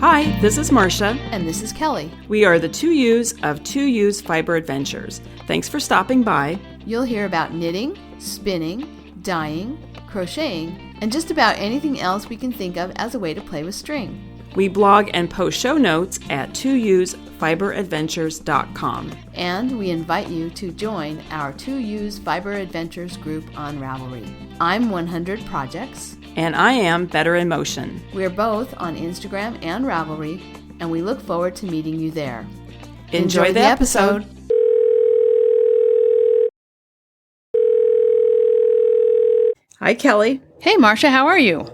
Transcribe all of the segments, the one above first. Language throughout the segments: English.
Hi, this is Marsha. And this is Kelly. We are the 2U's of 2U's Fiber Adventures. Thanks for stopping by. You'll hear about knitting, spinning, dyeing, crocheting, and just about anything else we can think of as a way to play with string. We blog and post show notes at 2usfiberadventures.com. And we invite you to join our 2U's Fiber Adventures group on Ravelry. I'm 100 Projects. And I am Better in Motion. We're both on Instagram and Ravelry, and we look forward to meeting you there. Enjoy the episode. Hi, Kelly. Hey, Marsha, how are you?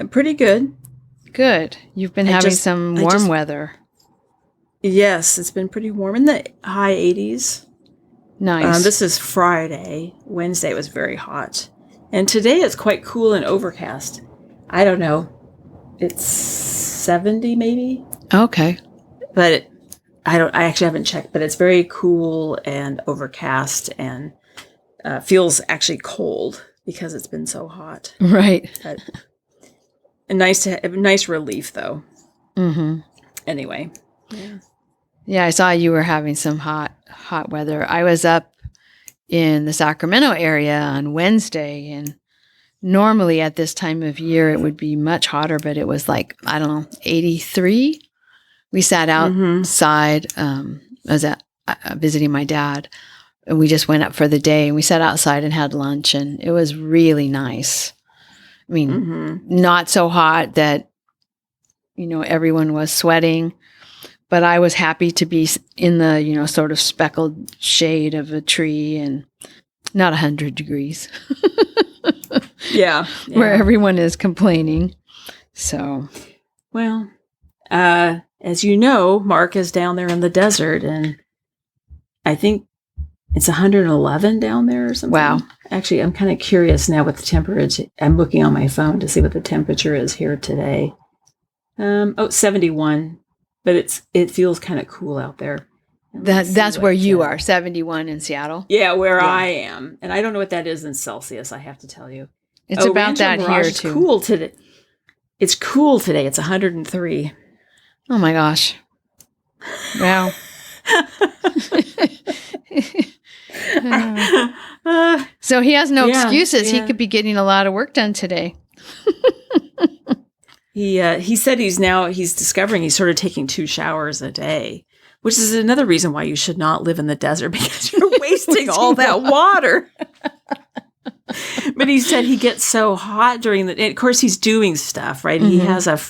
I'm pretty good. Good. You've been having some warm weather. Yes, it's been pretty warm in the high 80s. Nice. This is Friday. Wednesday was very hot. And today it's quite cool and overcast. I don't know. It's 70 maybe. Okay. But I actually haven't checked, but it's very cool and overcast and feels actually cold because it's been so hot. Right. But a nice relief though. Mm-hmm. Anyway. Yeah, I saw you were having some hot weather. I was up in the Sacramento area on Wednesday, and normally at this time of year it would be much hotter, but it was like, 83. We sat outside. I was visiting my dad, and we just went up for the day, and we sat outside and had lunch, and it was really nice. I mean, not so hot that, everyone was sweating, but I was happy to be in the, sort of speckled shade of a tree and not 100 degrees. Yeah. Where everyone is complaining. So. Well, as you know, Mark is down there in the desert, and I think it's 111 down there or something. Wow. Actually, I'm kind of curious now what the temperature. I'm looking on my phone to see what the temperature is here today. 71. But it feels kind of cool out there. That's where you are, 71 in Seattle? Yeah, where I am. And I don't know what that is in Celsius, I have to tell you. It's about that here, too. It's cool today. It's cool today. It's 103. Oh, my gosh. Wow. So he has no excuses. Yeah. He could be getting a lot of work done today. He said he's discovering he's sort of taking 2 showers a day, which is another reason why you should not live in the desert, because you're wasting all that water. But he said he gets so hot during of course he's doing stuff, right? Mm-hmm. He has a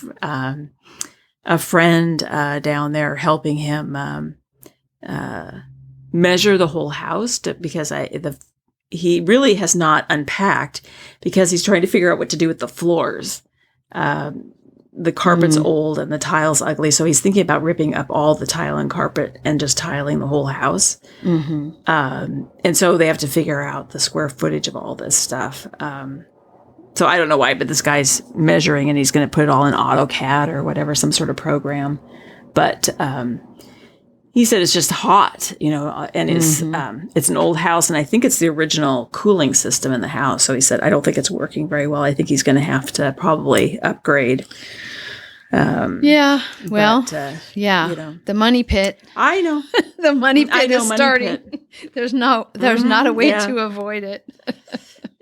friend down there helping him measure the whole house because he really has not unpacked because he's trying to figure out what to do with the floors. The carpet's old and the tile's ugly, so he's thinking about ripping up all the tile and carpet and just tiling the whole house. Mm-hmm. And so they have to figure out the square footage of all this stuff. So I don't know why, but this guy's measuring and he's going to put it all in AutoCAD or whatever, some sort of program. But he said it's just hot, and it's an old house, and I think it's the original cooling system in the house. So he said, I don't think it's working very well. I think he's going to have to probably upgrade. The money pit. I know. The money pit is starting. Pit. There's not a way to avoid it.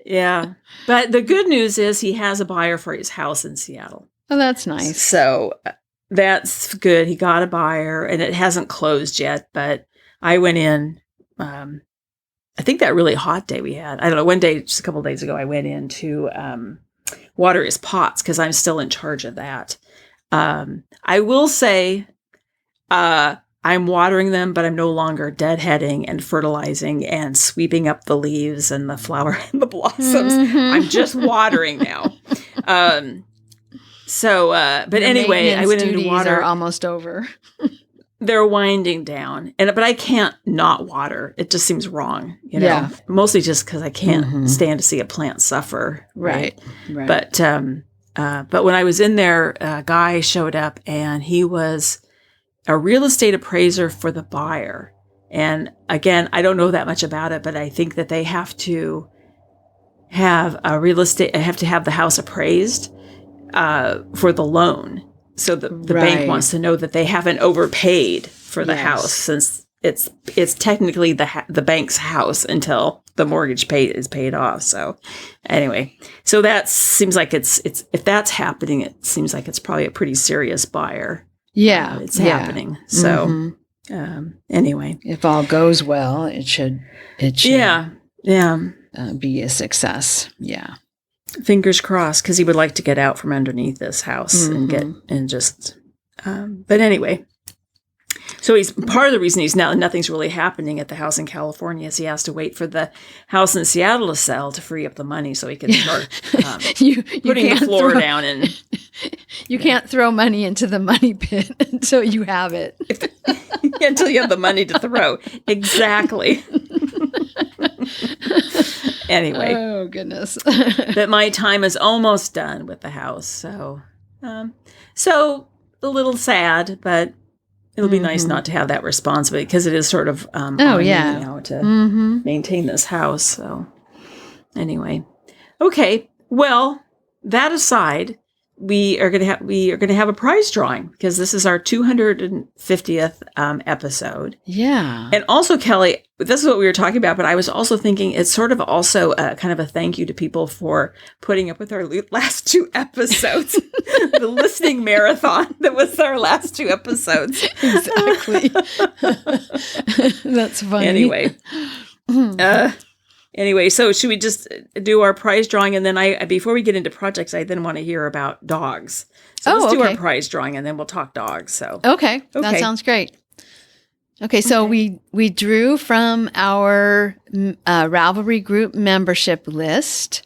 Yeah. But the good news is he has a buyer for his house in Seattle. Oh, that's nice. So that's good. He got a buyer, and it hasn't closed yet, but I went in, I think that really hot day we had. I don't know, one day, just a couple of days ago, I went in to water his pots because I'm still in charge of that. I will say I'm watering them, but I'm no longer deadheading and fertilizing and sweeping up the leaves and the flower and the blossoms. Mm-hmm. I'm just watering now. But anyway, I went into water. Are almost over. They're winding down, but I can't not water. It just seems wrong, Yeah. Mostly just because I can't stand to see a plant suffer. Right. But when I was in there, a guy showed up, and he was a real estate appraiser for the buyer. And again, I don't know that much about it, but I think that they have to have the house appraised for the loan. So the bank wants to know that they haven't overpaid for the house, since it's technically the bank's house until the mortgage is paid off. So anyway, so that seems like it's if that's happening, it seems like it's probably a pretty serious buyer. Yeah, it's happening. So anyway, if all goes well, it should be a success. Yeah. Fingers crossed, because he would like to get out from underneath this house but anyway, so he's part of the reason nothing's really happening at the house in California is he has to wait for the house in Seattle to sell to free up the money so he can start putting the floor down. And you can't throw money into the money pit until you have it. Until you have the money to throw. Exactly. Anyway. Oh, goodness. But my time is almost done with the house. So a little sad, but it'll be nice not to have that responsibility, because it is sort of on me now to maintain this house. So anyway. Okay. Well, that aside, we are going to have a prize drawing, because this is our 250th episode. Yeah. And also, Kelly, this is what we were talking about, but I was also thinking it's sort of also kind of a thank you to people for putting up with our last 2 episodes. The listening marathon that was our last 2 episodes. Exactly. That's funny. Anyway, so should we just do our prize drawing? And then before we get into projects, I then want to hear about dogs. So let's do our prize drawing, and then we'll talk dogs. So Okay. That sounds great. Okay, so we drew from our Ravelry group membership list,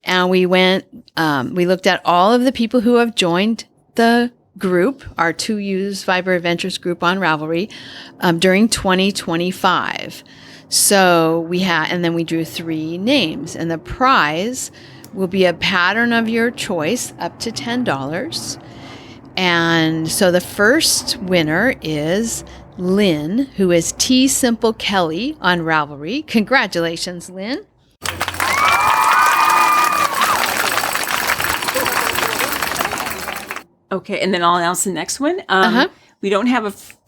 and we looked at all of the people who have joined the group, our 2 Use Fiber Adventures group on Ravelry, during 2025. So and then we drew 3 names, and the prize will be a pattern of your choice up to $10. And so the first winner is Lynn, who is T Simple Kelly on Ravelry. Congratulations, Lynn. Okay, and then I'll announce the next one. We don't have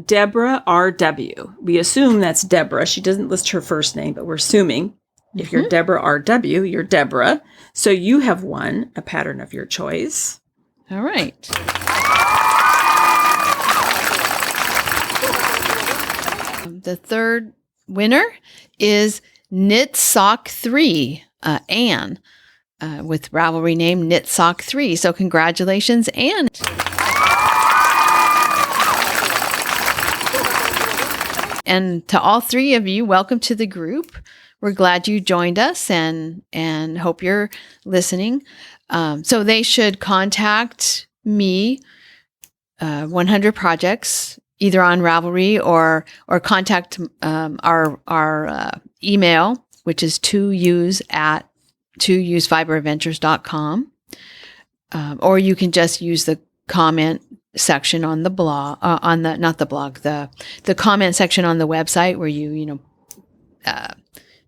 Deborah RW. We assume that's Deborah. She doesn't list her first name, but we're assuming if you're Deborah RW, you're Deborah. So you have won a pattern of your choice. All right. The third winner is Knit Sock 3, Anne, with Ravelry name Knit Sock 3. So congratulations, Anne. And to all 3 of you, welcome to the group. We're glad you joined us and hope you're listening. So they should contact me, 100 Projects, either on Ravelry or contact our email, which is 2usefiberadventures.com. Or you can just use the comment section on the blog, the comment section on the website where you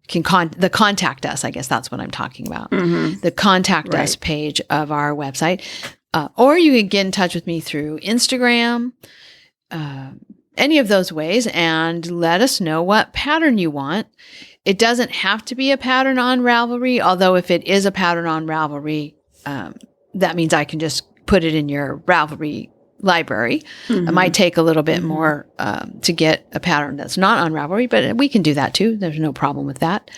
can contact us. I guess that's what I'm talking about. The contact us page of our website. Or you can get in touch with me through Instagram, any of those ways, and let us know what pattern you want. It doesn't have to be a pattern on Ravelry, although if it is a pattern on Ravelry, that means I can just put it in your Ravelry library. It might take a little bit more to get a pattern that's not on Ravelry, but we can do that too. There's no problem with that.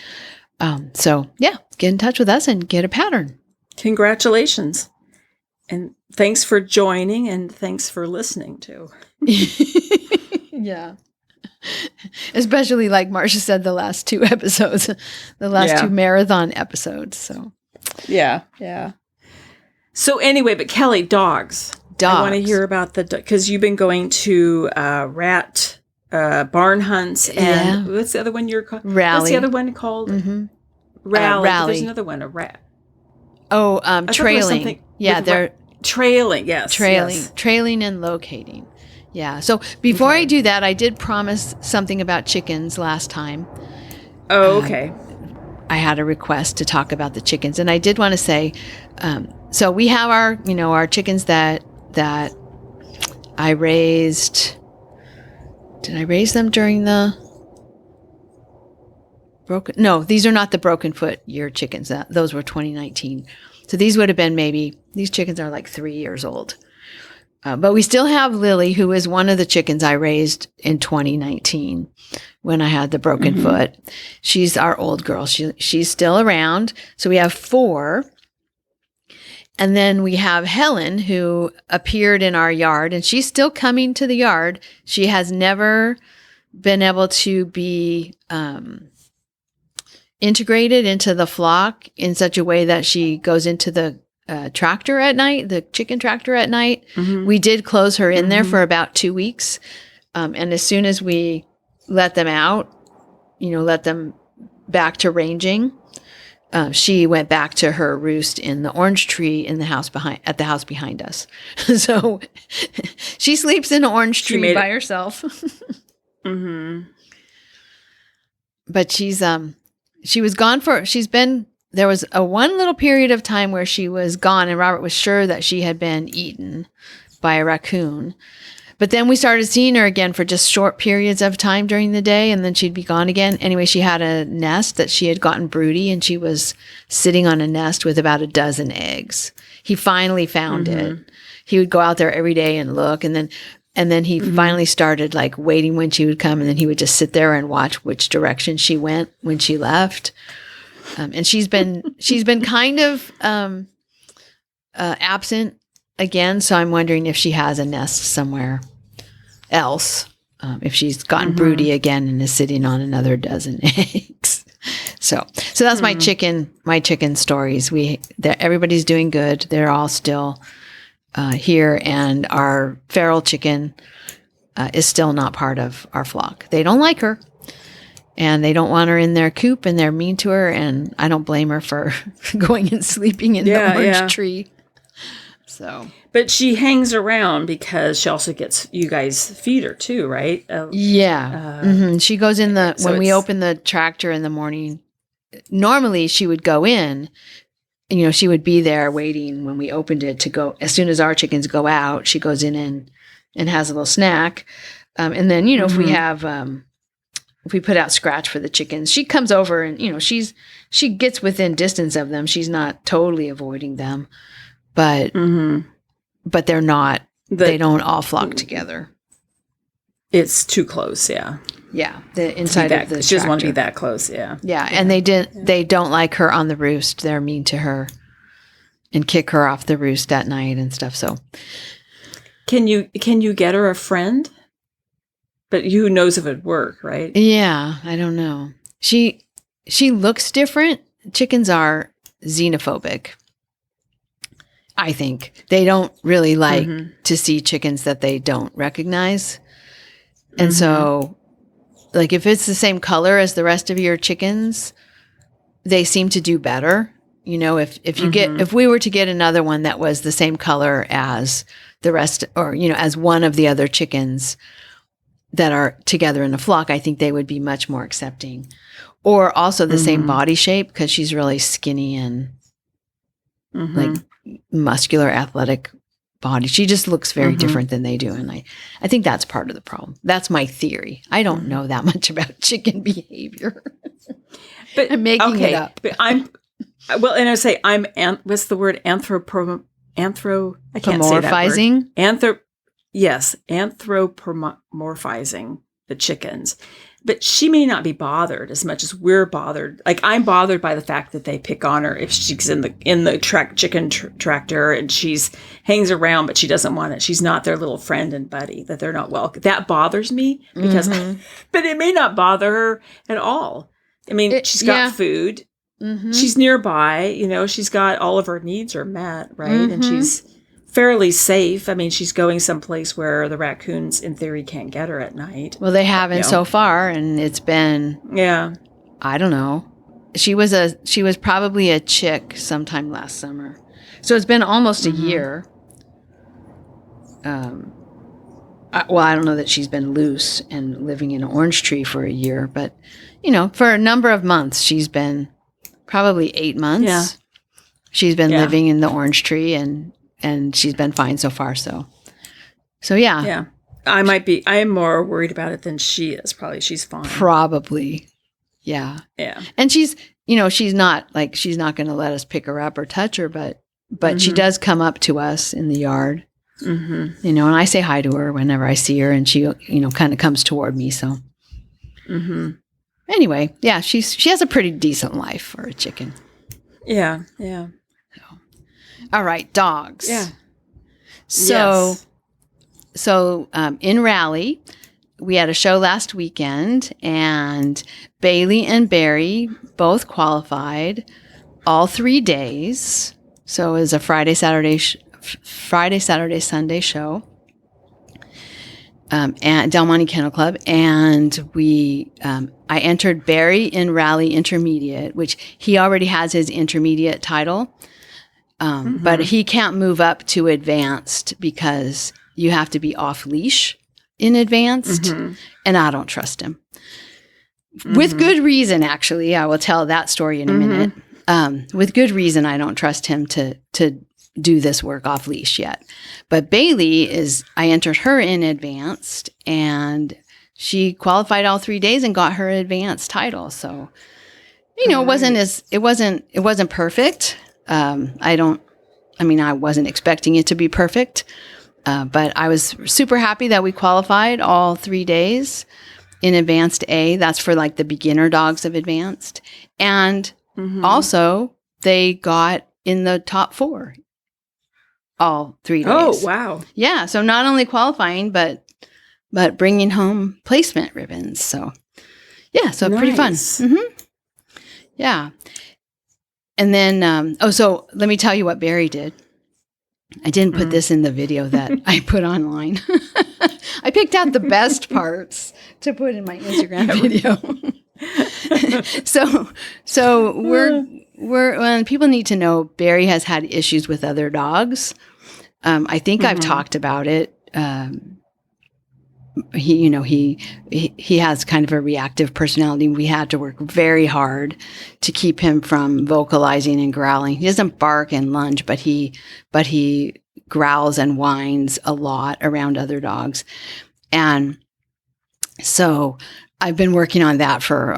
So yeah, get in touch with us and get a pattern. Congratulations. And thanks for joining, and thanks for listening too. Yeah. Especially like Marsha said, the last 2 episodes, the last 2 marathon episodes. So yeah. So anyway, but Kelly, dogs. I want to hear about because you've been going to rat barn hunts, and what's the other one you're called? Rally. What's the other one called? Rally. There's another one, a rat. Oh, trailing. Yeah, they're trailing. Yes, trailing and locating. Yeah. So before I do that, I did promise something about chickens last time. Oh, okay. I had a request to talk about the chickens, and I did want to say, so we have our chickens that I raised. Did I raise them during the broken? No, these are not the broken foot year chickens. Those were 2019. So these would have been these chickens are like 3 years old. But we still have Lily, who is one of the chickens I raised in 2019 when I had the broken foot. She's our old girl. She's still around. So we have 4. And then we have Helen, who appeared in our yard, and she's still coming to the yard. She has never been able to be integrated into the flock in such a way that she goes into the tractor at night, the chicken tractor at night. We did close her in there for about 2 weeks. And as soon as we let them out, let them back to ranging, she went back to her roost in the orange tree at the house behind us. So she sleeps in an orange tree by herself. But she was gone there was one little period of time where she was gone, and Robert was sure that she had been eaten by a raccoon. But then we started seeing her again for just short periods of time during the day, and then she'd be gone again. Anyway, she had a nest that she had gotten broody, and she was sitting on a nest with about a dozen eggs. He finally found it. He would go out there every day and look, and then he finally started like waiting when she would come, and then he would just sit there and watch which direction she went when she left. And she's been kind of absent again, so I'm wondering if she has a nest somewhere else, if she's gotten broody again and is sitting on another dozen eggs. So that's my chicken stories. Everybody's doing good. They're all still here, and our feral chicken is still not part of our flock. They don't like her. And they don't want her in their coop, and they're mean to her, and I don't blame her for going and sleeping in the orange tree. So, but she hangs around because she also gets you guys feed her too, right? She goes in when we open the tractor in the morning. Normally, she would go in. She would be there waiting when we opened it to go. As soon as our chickens go out, she goes in and has a little snack, and then if we have. If we put out scratch for the chickens, she comes over and, she gets within distance of them. She's not totally avoiding them, but they're not, they don't all flock together. It's too close. Yeah. Yeah. The inside of the she doesn't want to be that close. Yeah. Yeah. And they don't like her on the roost. They're mean to her and kick her off the roost at night and stuff. So can you get her a friend? But who knows if it'd work, right? Yeah, I don't know. She looks different. Chickens are xenophobic, I think. They don't really like to see chickens that they don't recognize. And so, like, if it's the same color as the rest of your chickens, they seem to do better. If we were to get another one that was the same color as the rest, or, as one of the other chickens that are together in a flock, I think they would be much more accepting. Or also the same body shape, because she's really skinny and like muscular, athletic body. She just looks very different than they do. And I think that's part of the problem. That's my theory. I don't know that much about chicken behavior. But I'm making it up. But and I say what's the word? I can't say that word. Yes, anthropomorphizing the chickens. But she may not be bothered as much as we're bothered. Like, I'm bothered by the fact that they pick on her if she's in the chicken tractor and she's hangs around, but she doesn't want it. She's not their little friend and buddy, that they're not welcome. That bothers me because, but it may not bother her at all. I mean, she's got food. She's nearby. She's got all of her needs are met, right? And she's fairly safe. I mean, she's going someplace where the raccoons, in theory, can't get her at night. Well, they haven't so far, and it's been I don't know. She was probably a chick sometime last summer, so it's been almost a year. I don't know that she's been loose and living in an orange tree for a year, but for a number of months, she's been probably 8 months. Yeah. She's been living in the orange tree and she's been fine so far. So So yeah. Yeah. I am more worried about it than she is. Probably she's fine. Probably. Yeah. Yeah. And she's not going to let us pick her up or touch her, but she does come up to us in the yard, and I say hi to her whenever I see her, and she, kind of comes toward me. So anyway, yeah, she has a pretty decent life for a chicken. Yeah. Yeah. All right. Dogs. Yeah. So in Raleigh, we had a show last weekend, and Bailey and Barry both qualified all 3 days. So it was a Friday, Saturday, Sunday show at Del Monte Kennel Club. And I entered Barry in Raleigh Intermediate, which he already has his intermediate title. But he can't move up to advanced because you have to be off leash in advanced, and I don't trust him. With good reason, actually. I will tell that story in a minute. With good reason, I don't trust him to do this work off leash yet. But Bailey I entered her in advanced, and she qualified all 3 days and got her advanced title. So, it wasn't perfect. I wasn't expecting it to be perfect. But I was super happy that we qualified all 3 days in Advanced A. That's for like the beginner dogs of Advanced. And also they got in the top 4 all 3 days. Oh, wow. Yeah. So not only qualifying, but bringing home placement ribbons. So yeah, so nice. Pretty fun. Yeah. And then, so let me tell you what Barry did. I didn't put this in the video that I put online. I picked out the best parts to put in my Instagram video. So we're people need to know Barry has had issues with other dogs. I think I've talked about it. He has kind of a reactive personality. We had to work very hard to keep him from vocalizing and growling. He doesn't bark and lunge, but he growls and whines a lot around other dogs. And so I've been working on that for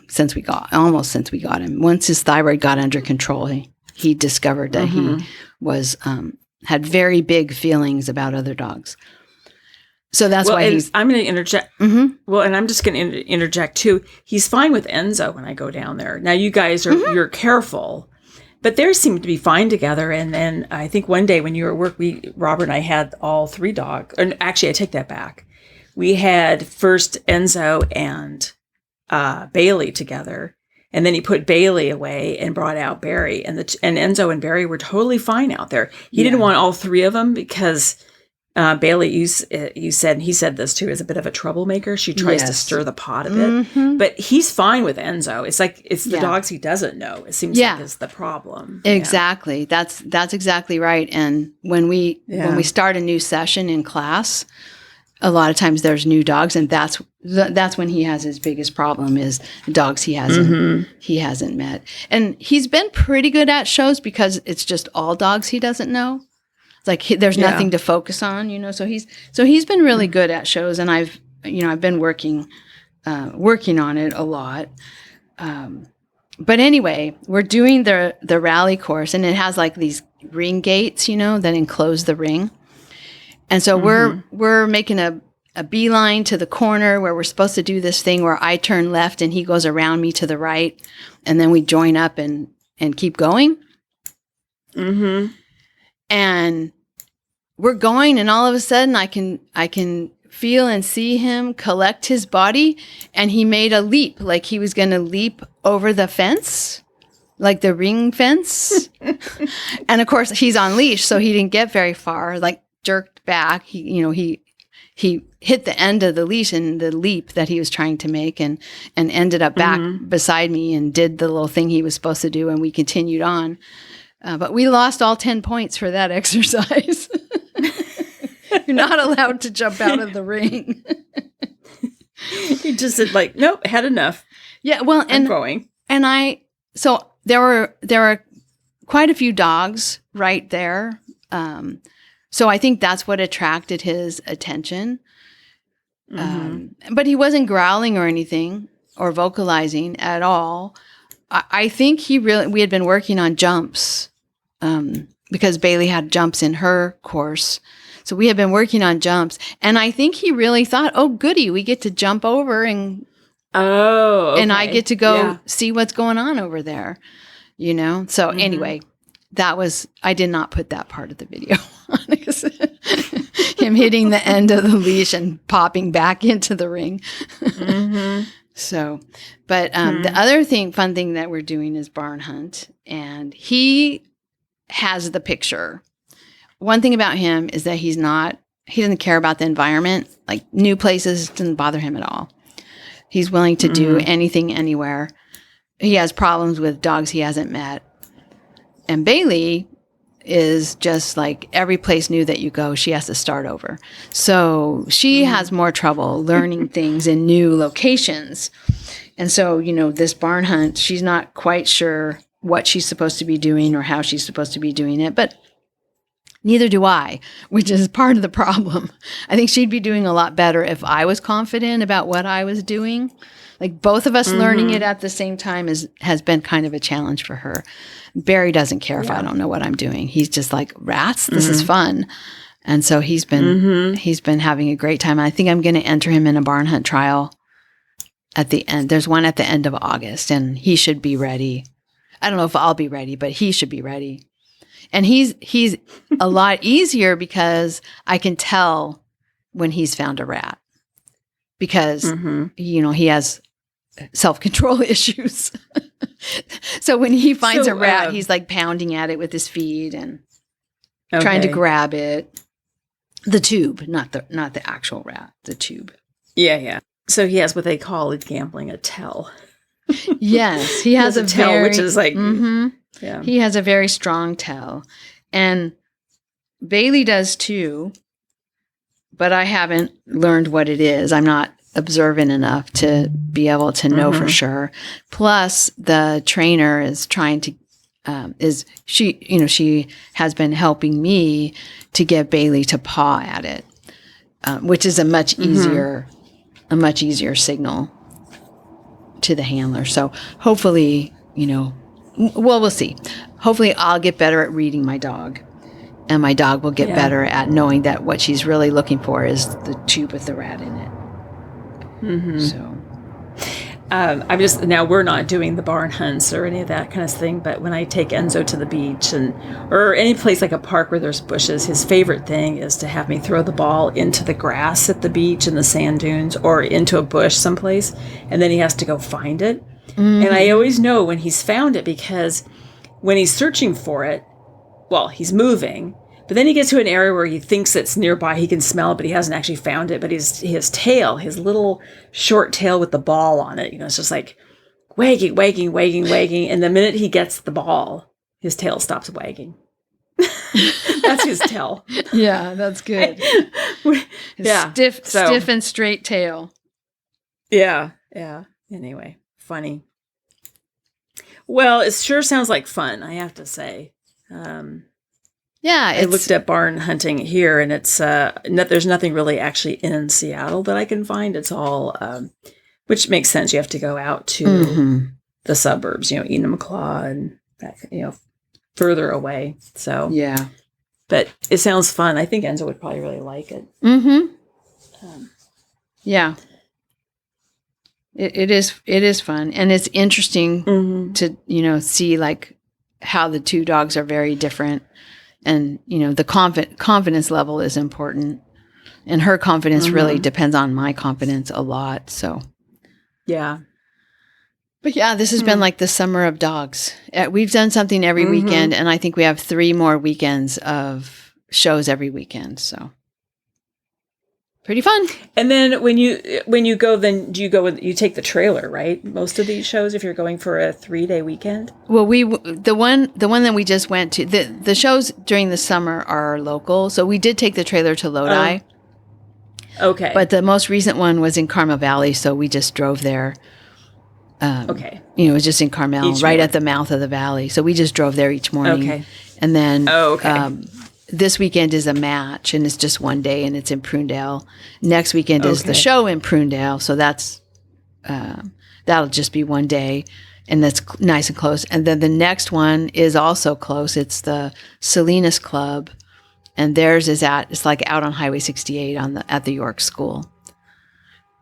since we got him. Once his thyroid got under control, he discovered that he was had very big feelings about other dogs. So that's why I'm going to interject. Well, and I'm just going to interject too. He's fine with Enzo when I go down there. Now, you guys you're careful, but they seem to be fine together. And then I think one day when you were at work, Robert and I had all 3 dogs. And actually, I take that back. We had first Enzo and Bailey together, and then he put Bailey away and brought out Barry. And Enzo and Barry were totally fine out there. He didn't want all 3 of them because. Bailey, you said, and he said this too, is a bit of a troublemaker. She tries to stir the pot a bit, but he's fine with Enzo. It's like, it's the dogs he doesn't know. It seems like is the problem. Exactly. Yeah. That's exactly right. And when we start a new session in class, a lot of times there's new dogs, and that's when he has his biggest problem is dogs he hasn't met. And he's been pretty good at shows because it's just all dogs he doesn't know. Like there's nothing to focus on, So he's been really good at shows, and I've been working on it a lot. But anyway, we're doing the rally course, and it has like these ring gates, that enclose the ring, and so we're making a beeline to the corner where we're supposed to do this thing where I turn left and he goes around me to the right, and then we join up and keep going. And we're going, and all of a sudden I can feel and see him collect his body, and he made a leap, like he was going to leap over the fence, like the ring fence. And of course he's on leash, so he didn't get very far, like jerked back. He hit the end of the leash in the leap that he was trying to make, and ended up back beside me and did the little thing he was supposed to do, and we continued on. But we lost all 10 points for that exercise. You're not allowed to jump out of the ring. He just said, like, nope, had enough. Yeah, well, I'm going. And so there were quite a few dogs right there. So I think that's what attracted his attention. But he wasn't growling or anything or vocalizing at all. I think we had been working on jumps because Bailey had jumps in her course. So we had been working on jumps. And I think he really thought, oh, goody, we get to jump over and and I get to go see what's going on over there, So anyway, I did not put that part of the video on. Him hitting the end of the leash and popping back into the ring. So, but the other fun thing that we're doing is barn hunt, and he has the picture. One thing about him is that he doesn't care about the environment. Like new places doesn't bother him at all. He's willing to do anything, anywhere. He has problems with dogs he hasn't met. And Bailey is just like every place new that you go, she has to start over. So she has more trouble learning things in new locations. And so, this barn hunt, she's not quite sure what she's supposed to be doing or how she's supposed to be doing it, but neither do I, which is part of the problem. I think she'd be doing a lot better if I was confident about what I was doing. Like both of us learning it at the same time has been kind of a challenge for her. Barry doesn't care if I don't know what I'm doing. He's just like, rats, this is fun. And so he's been having a great time. I think I'm going to enter him in a barn hunt trial at the end. There's one at the end of August, and he should be ready. I don't know if I'll be ready, but he should be ready. And he's a lot easier because I can tell when he's found a rat because, he has self-control issues. So when he finds a rat, he's like pounding at it with his feet and trying to grab it. The tube, not the actual rat, the tube. Yeah. So he has what they call in gambling a tell. Yes, he has a tell, which is like, he has a very strong tell. And Bailey does too, but I haven't learned what it is. I'm not observant enough to be able to know for sure. Plus, the trainer is trying to, she has been helping me to get Bailey to paw at it, which is a much easier signal to the handler. So hopefully, we'll see. Hopefully I'll get better at reading my dog, and my dog will get better at knowing that what she's really looking for is the tube with the rat in it. So I'm just, now we're not doing the barn hunts or any of that kind of thing, but when I take Enzo to the beach or any place like a park where there's bushes, his favorite thing is to have me throw the ball into the grass at the beach in the sand dunes or into a bush someplace, and then he has to go find it. And I always know when he's found it, because when he's searching for it, well, he's moving, but then he gets to an area where he thinks it's nearby, he can smell it, but he hasn't actually found it. But his tail, his little short tail with the ball on it, it's just like wagging. And the minute he gets the ball, his tail stops wagging. That's his tail. Yeah, that's good. Stiff and straight tail. Yeah. Anyway, funny. Well, it sure sounds like fun, I have to say. I looked at barn hunting here, and it's there's nothing really actually in Seattle that I can find. It's all, which makes sense. You have to go out to the suburbs, Enumclaw and that, further away. So yeah, but it sounds fun. I think Enzo would probably really like it. Yeah, it is fun, and it's interesting to see like how the two dogs are very different. And, the confidence level is important. And her confidence really depends on my confidence a lot. So, yeah. But yeah, this has been like the summer of dogs. We've done something every weekend. And I think we have 3 more weekends of shows every weekend. So, pretty fun. And then when you go, then do you go with, you take the trailer, right? Most of these shows, if you're going for a 3-day weekend. Well, the one that we just went to, the shows during the summer are local, so we did take the trailer to Lodi. Okay. But the most recent one was in Carmel Valley, so we just drove there. Okay. It was just in Carmel, right at the mouth of the valley. So we just drove there each morning. Okay. And then this weekend is a match, and it's just one day, and it's in Prunedale. Next weekend is the show in Prunedale, so that's that'll just be one day, and that's nice and close. And then the next one is also close. It's the Salinas Club, and theirs is it's like out on Highway 68 at the York School.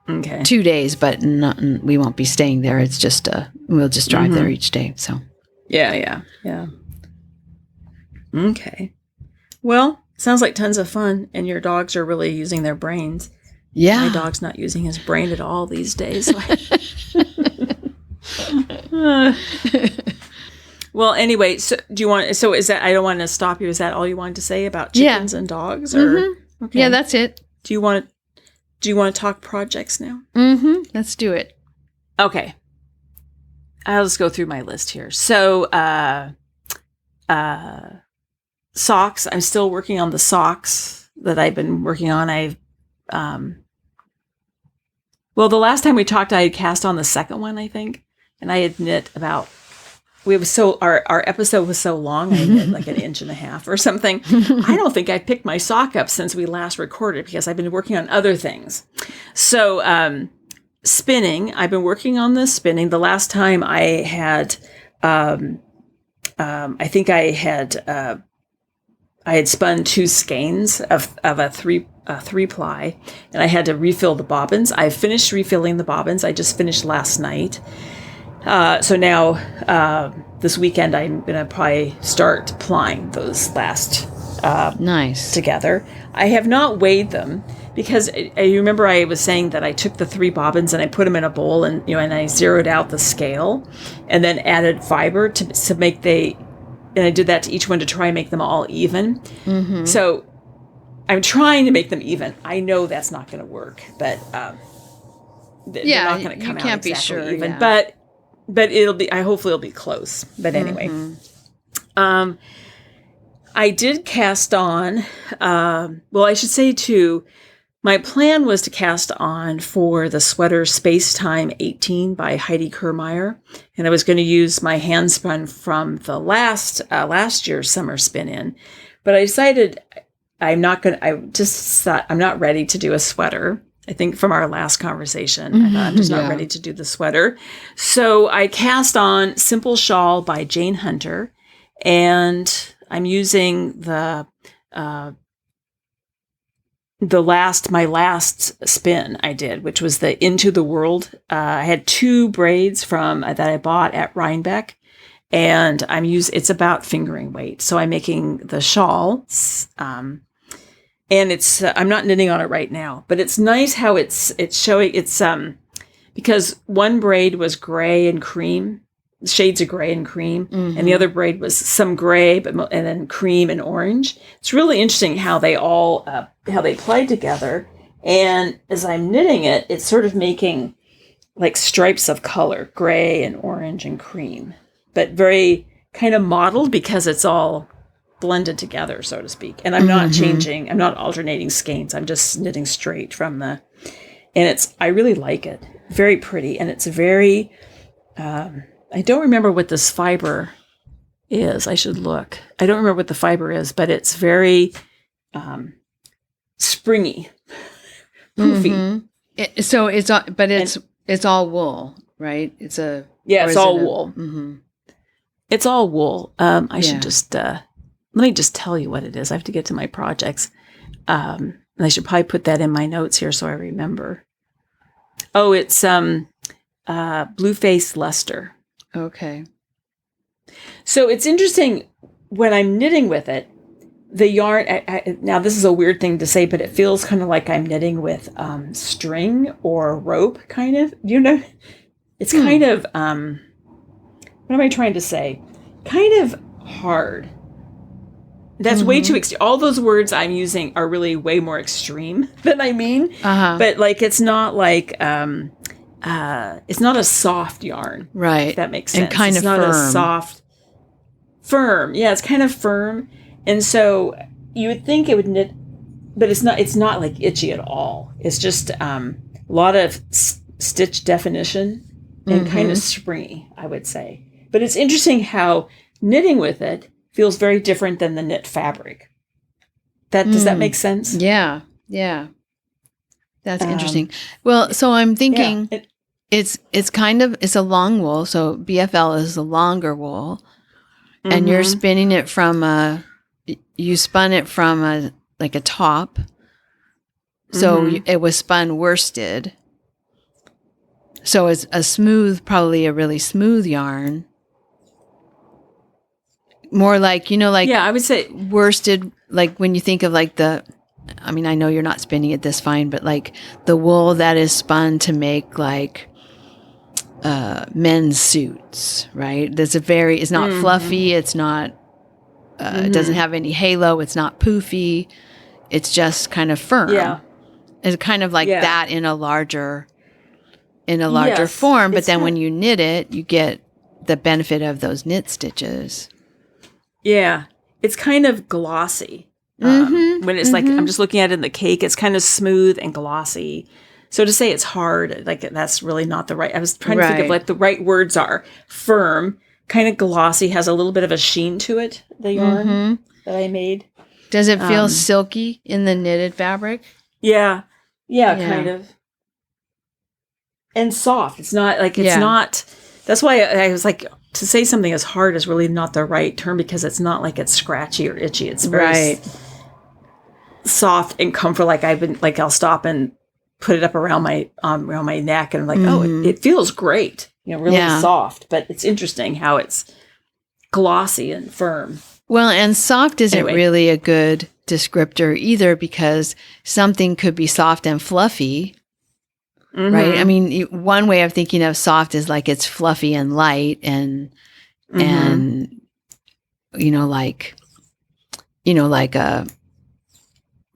Okay. 2 days, but we won't be staying there. It's just we'll just drive there each day. So yeah. Okay. Well, sounds like tons of fun, and your dogs are really using their brains. Yeah. My dog's not using his brain at all these days. So well, anyway, so do you want? So is that? I don't want to stop you. Is that all you wanted to say about chickens and dogs? Or okay. Yeah, that's it. Do you want to talk projects now? Let's do it. Okay. I'll just go through my list here. So, socks. I'm still working on the socks that I've been working on. Well, the last time we talked, I had cast on the second one, I think, and I had knit about. Our episode was so long, I knit like 1.5 inches or something. I don't think I picked my sock up since we last recorded because I've been working on other things. So, spinning. I've been working on the spinning. The last time I had, I think I had spun 2 skeins of a 3-ply, and I had to refill the bobbins. I finished refilling the bobbins. I just finished last night. So now, this weekend, I'm going to probably start plying those last nice together. I have not weighed them because I remember I was saying that I took the 3 bobbins and I put them in a bowl and I zeroed out the scale and then added fiber to make and I did that to each one to try and make them all even. So I'm trying to make them even. I know that's not going to work, but they're not going to come out exactly sure, even. Yeah. But it'll be. Hopefully it'll be close. But anyway, I did cast on. Well, I should say too. My plan was to cast on for the sweater Spacetime 18 by Heidi Kirrmaier, and I was going to use my handspun from the last year's summer spin-in, but I decided I'm not going to. I just thought I'm not ready to do a sweater. I think from our last conversation, I thought I'm just not ready to do the sweater. So I cast on Simple Shawl by Jane Hunter, and I'm using my last spin I did, which was the Into the Whirled. I had 2 braids that I bought at Rhinebeck, and it's about fingering weight. So I'm making the shawl, and it's I'm not knitting on it right now, but it's nice how it's showing. It's because one braid was gray and cream, shades of gray and cream, and the other braid was some gray, and then cream and orange. It's really interesting how they all how they play together. And as I'm knitting it, it's sort of making like stripes of color, gray and orange and cream, but very kind of modeled because it's all blended together, so to speak. And I'm not changing, I'm not alternating skeins. I'm just knitting straight from and I really like it. Very pretty. And it's very, I don't remember what this fiber is. I should look. I don't remember what the fiber is, but it's very springy, poofy. It's all wool, right? It's all wool. It's all wool. I should just, let me just tell you what it is. I have to get to my projects. And I should probably put that in my notes here so I remember. Oh, it's Blue Face Luster. Okay. So it's interesting when I'm knitting with it, the yarn, now this is a weird thing to say, but it feels kind of like I'm knitting with string or rope, kind of. It's kind of, what am I trying to say? Kind of hard. That's way too extreme. All those words I'm using are really way more extreme than I mean. But like, it's not like, it's not a soft yarn. Right. If that makes sense. And kind it's of not firm. a soft, firm. Yeah, it's kind of firm. And so you would think it would knit, but it's not like itchy at all. It's just a lot of stitch definition and kind of springy, I would say. But it's interesting how knitting with it feels very different than the knit fabric. Does that make sense? Yeah. Yeah. That's interesting. Well, so I'm thinking it's a long wool. So BFL is a longer wool, and you're spinning it from you spun it from a top. So it was spun worsted. So it's probably a really smooth yarn. More like, I would say worsted, like when you think of I know you're not spinning it this fine, but like the wool that is spun to make like men's suits, right? It's not fluffy. It's not, it doesn't have any halo. It's not poofy. It's just kind of firm. Yeah. It's kind of like that in a larger form. But then when you knit it, you get the benefit of those knit stitches. Yeah. It's kind of glossy. When it's like, I'm just looking at it in the cake, it's kind of smooth and glossy. So to say it's hard, like that's really not the right, I was trying to think of like the right words are firm, kind of glossy, has a little bit of a sheen to it, the yarn that I made. Does it feel silky in the knitted fabric? Yeah, kind of. And soft. It's not like, it's not, that's why I was like, to say something is hard is really not the right term, because it's not like it's scratchy or itchy. It's very soft and comfort. Like I'll stop and put it up around my neck, and I'm like, it feels great. Really soft. But it's interesting how it's glossy and firm. Well, and soft isn't really a good descriptor either, because something could be soft and fluffy. Right. I mean, one way of thinking of soft is like it's fluffy and light and like a,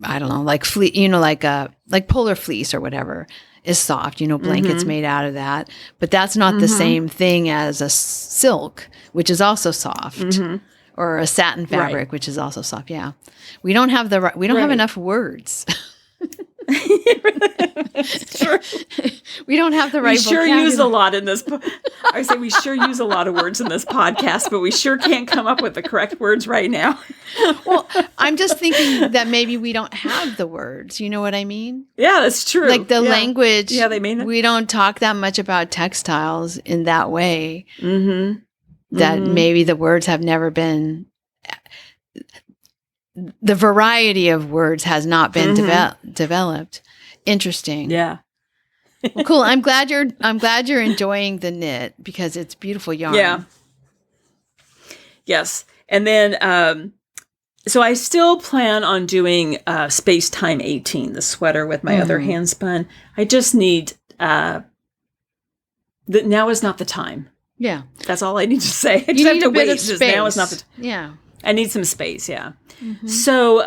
I don't know, like like polar fleece or whatever is soft, blankets made out of that. But that's not the same thing as a silk, which is also soft, or a satin fabric, which is also soft. Yeah. We don't have have enough words. Sure. We don't have the right vocabulary. Use a lot in this. I say we sure use a lot of words in this podcast, but we sure can't come up with the correct words right now. Well, I'm just thinking that maybe we don't have the words. You know what I mean? Yeah, that's true. Like the language. Yeah, they mean that. We don't talk that much about textiles in that way. That maybe the words have never been. The variety of words has not been developed. Interesting. Yeah. Well, cool. I'm glad you're enjoying the knit, because it's beautiful yarn. Yeah. Yes. And then so I still plan on doing Spacetime 18, the sweater with my other handspun. I just need now is not the time. Yeah. That's all I need to say. I just have to wait. Now is not the time. Yeah. I need some space, yeah. So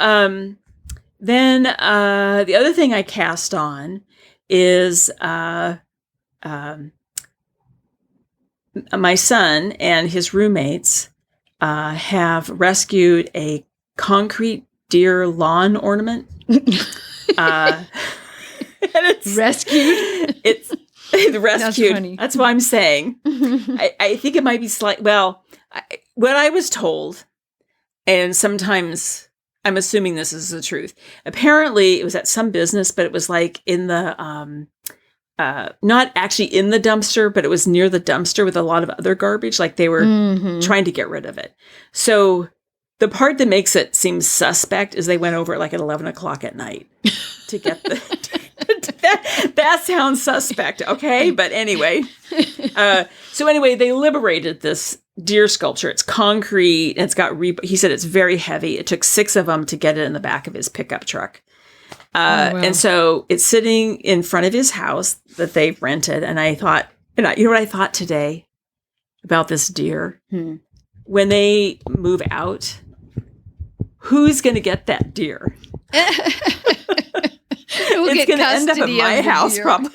then the other thing I cast on is my son and his roommates have rescued a concrete deer lawn ornament. And it's rescued? It's rescued. That's funny. That's what I'm saying. I think it might be what I was told, and sometimes I'm assuming this is the truth. Apparently, it was at some business, but it was like in the, not actually in the dumpster, but it was near the dumpster with a lot of other garbage. Like they were trying to get rid of it. So the part that makes it seem suspect is they went over it like at 11 o'clock at night to get that sounds suspect. Okay. But anyway, they liberated this deer sculpture. It's concrete. And it's got he said it's very heavy. It took 6 of them to get it in the back of his pickup truck. Wow. And so it's sitting in front of his house that they've rented. And I thought, you know what I thought today about this deer? When they move out, who's going to get that deer? It's going to end up at my house, probably.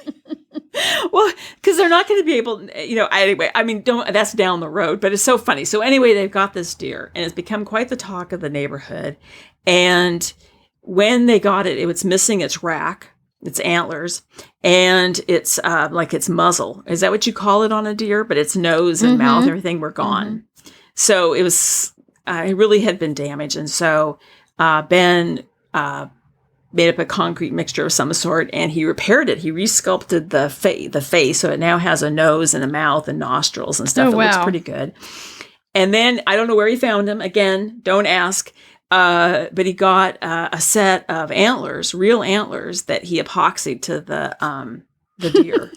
Well, because they're not going to be able, anyway, I mean, that's down the road, but it's so funny. So anyway, they've got this deer, and it's become quite the talk of the neighborhood. And when they got it, it was missing its rack, its antlers, and its its muzzle. Is that what you call it on a deer? But its nose and mouth, everything were gone. So it was, it really had been damaged. And so Ben made up a concrete mixture of some sort, and he repaired it. He resculpted the face, so it now has a nose and a mouth and nostrils and stuff. Oh, It looks wow. pretty good. And then I don't know where he found him. Again, don't ask. But he got a set of antlers, real antlers, that he epoxied to the deer.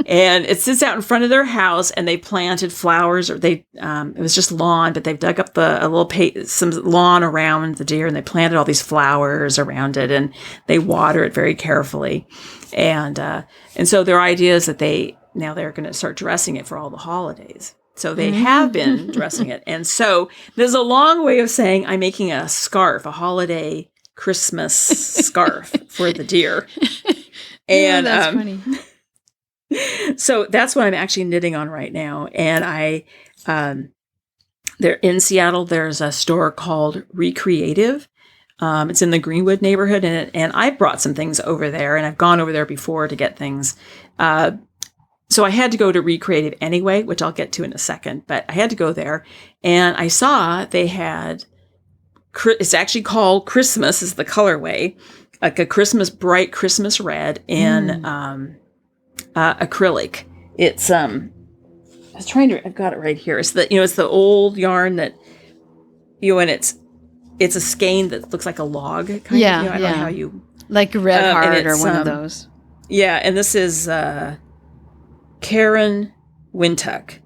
And it sits out in front of their house, and they planted flowers, or it was just lawn, but they've dug up some lawn around the deer, and they planted all these flowers around it, and they water it very carefully. And so their idea is that they're going to start dressing it for all the holidays. So they have been dressing it. And so there's a long way of saying I'm making a scarf, a holiday Christmas scarf for the deer. And that's funny. So that's what I'm actually knitting on right now. And they're in Seattle. There's a store called Recreative. It's in the Greenwood neighborhood, and I brought some things over there, and I've gone over there before to get things. So I had to go to Recreative anyway, which I'll get to in a second, but I had to go there, and I saw they had, it's actually called Christmas is the colorway, like a bright Christmas red in acrylic. It's I've got it right here. It's the old yarn that, and it's a skein that looks like a log kind of. I don't know how you, like a red heart or one of those. Yeah, and this is Karen Wintuck.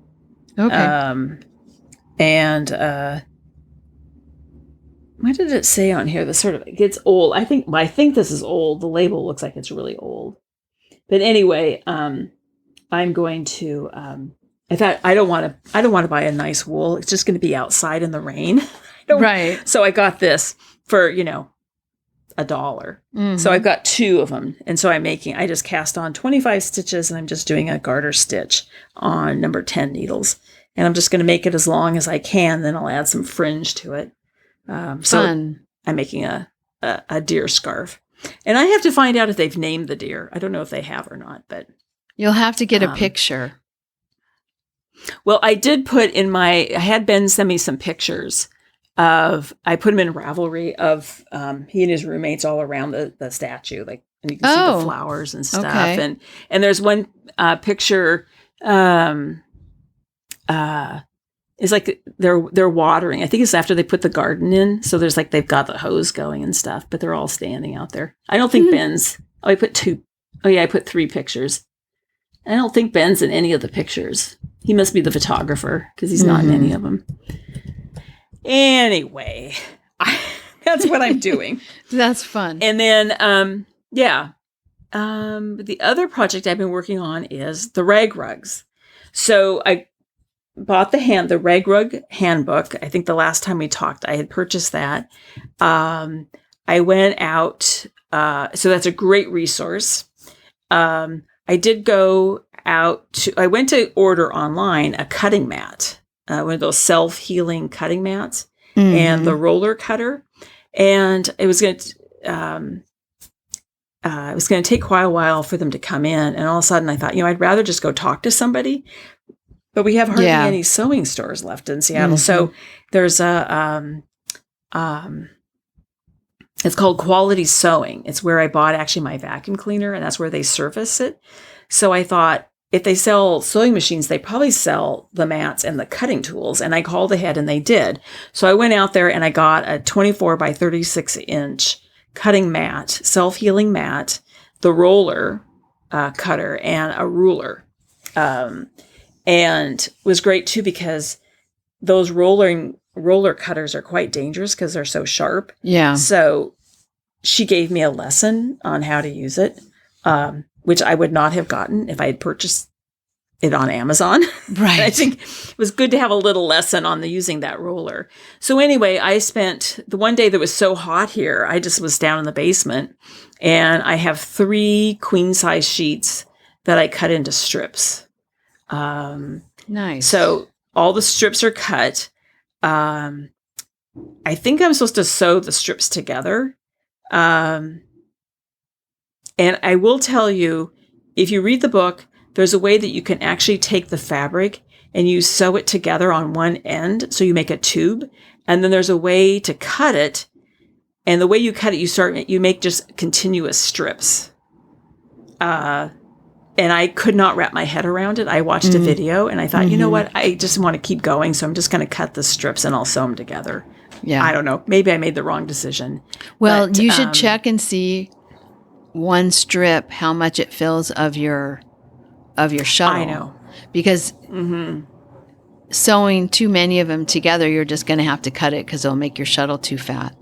Okay. And what did it say on here? It gets old. I think this is old. The label looks like it's really old. But anyway, I'm going to. I thought I don't want to buy a nice wool. It's just going to be outside in the rain. Right. So I got this for $1. Mm-hmm. So I've got 2 of them, and so I just cast on 25 stitches, and I'm just doing a garter stitch on number 10 needles, and I'm just going to make it as long as I can. Then I'll add some fringe to it. So I'm making a deer scarf. And I have to find out if they've named the deer. I don't know if they have or not, but you'll have to get a picture. Well, I did I had Ben send me some pictures I put them in Ravelry of he and his roommates all around the statue, and you can see the flowers and stuff. Okay. And there's one picture, it's like they're watering. I think it's after they put the garden in. So there's they've got the hose going and stuff, but they're all standing out there. I don't think Ben's. I put 2. Oh yeah, I put 3 pictures. I don't think Ben's in any of the pictures. He must be the photographer because he's not in any of them. Anyway, that's what I'm doing. That's fun. And then, the other project I've been working on is the rag rugs. So I bought the rag rug handbook. I think the last time we talked, I had purchased that. I went out. So that's a great resource. I did go out I went to order online a cutting mat. One of those self-healing cutting mats, and the roller cutter. And it was going to take quite a while for them to come in. And all of a sudden I thought, I'd rather just go talk to somebody. But we have hardly any sewing stores left in Seattle. So there's it's called Quality Sewing. It's where I bought actually my vacuum cleaner, and that's where they service it. So I thought, if they sell sewing machines, they probably sell the mats and the cutting tools. And I called ahead, and they did. So I went out there and I got a 24 by 36 inch cutting mat, self-healing mat, the roller cutter, and a ruler. And it was great too, because those roller cutters are quite dangerous because they're so sharp. Yeah. So she gave me a lesson on how to use it. Which I would not have gotten if I had purchased it on Amazon. Right. I think it was good to have a little lesson on using that roller. So anyway, I spent the one day that was so hot here, I just was down in the basement, and I have 3 queen size sheets that I cut into strips. Nice. So all the strips are cut. I think I'm supposed to sew the strips together. And I will tell you, if you read the book, there's a way that you can actually take the fabric and you sew it together on one end. So you make a tube. And then there's a way to cut it And the way you cut it, you make just continuous strips. And I could not wrap my head around it. I watched a video and I thought, you know what? I just want to keep going. So I'm just going to cut the strips and I'll sew them together. Yeah. I don't know. Maybe I made the wrong decision. Well, but, you should check and see one strip, how much it fills of your shuttle. I know. Because sewing too many of them together, you're just going to have to cut it because it'll make your shuttle too fat.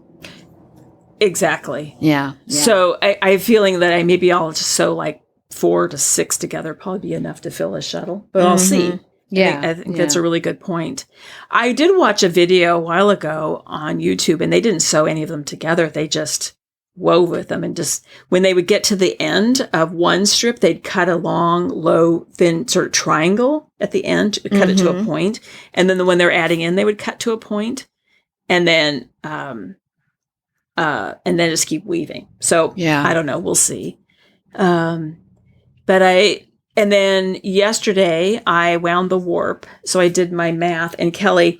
Exactly. Yeah. So I have a feeling that maybe I'll just sew like 4 to 6 together, probably be enough to fill a shuttle, but I'll see. Yeah. I think that's a really good point. I did watch a video a while ago on YouTube and they didn't sew any of them together. They just wove with them and just, when they would get to the end of one strip, they'd cut a long, low, thin sort of triangle at the end, cut it to a point. And then when they're adding in, they would cut to a point and then just keep weaving. So I don't know. We'll see. And then yesterday I wound the warp. So I did my math. And Kelly,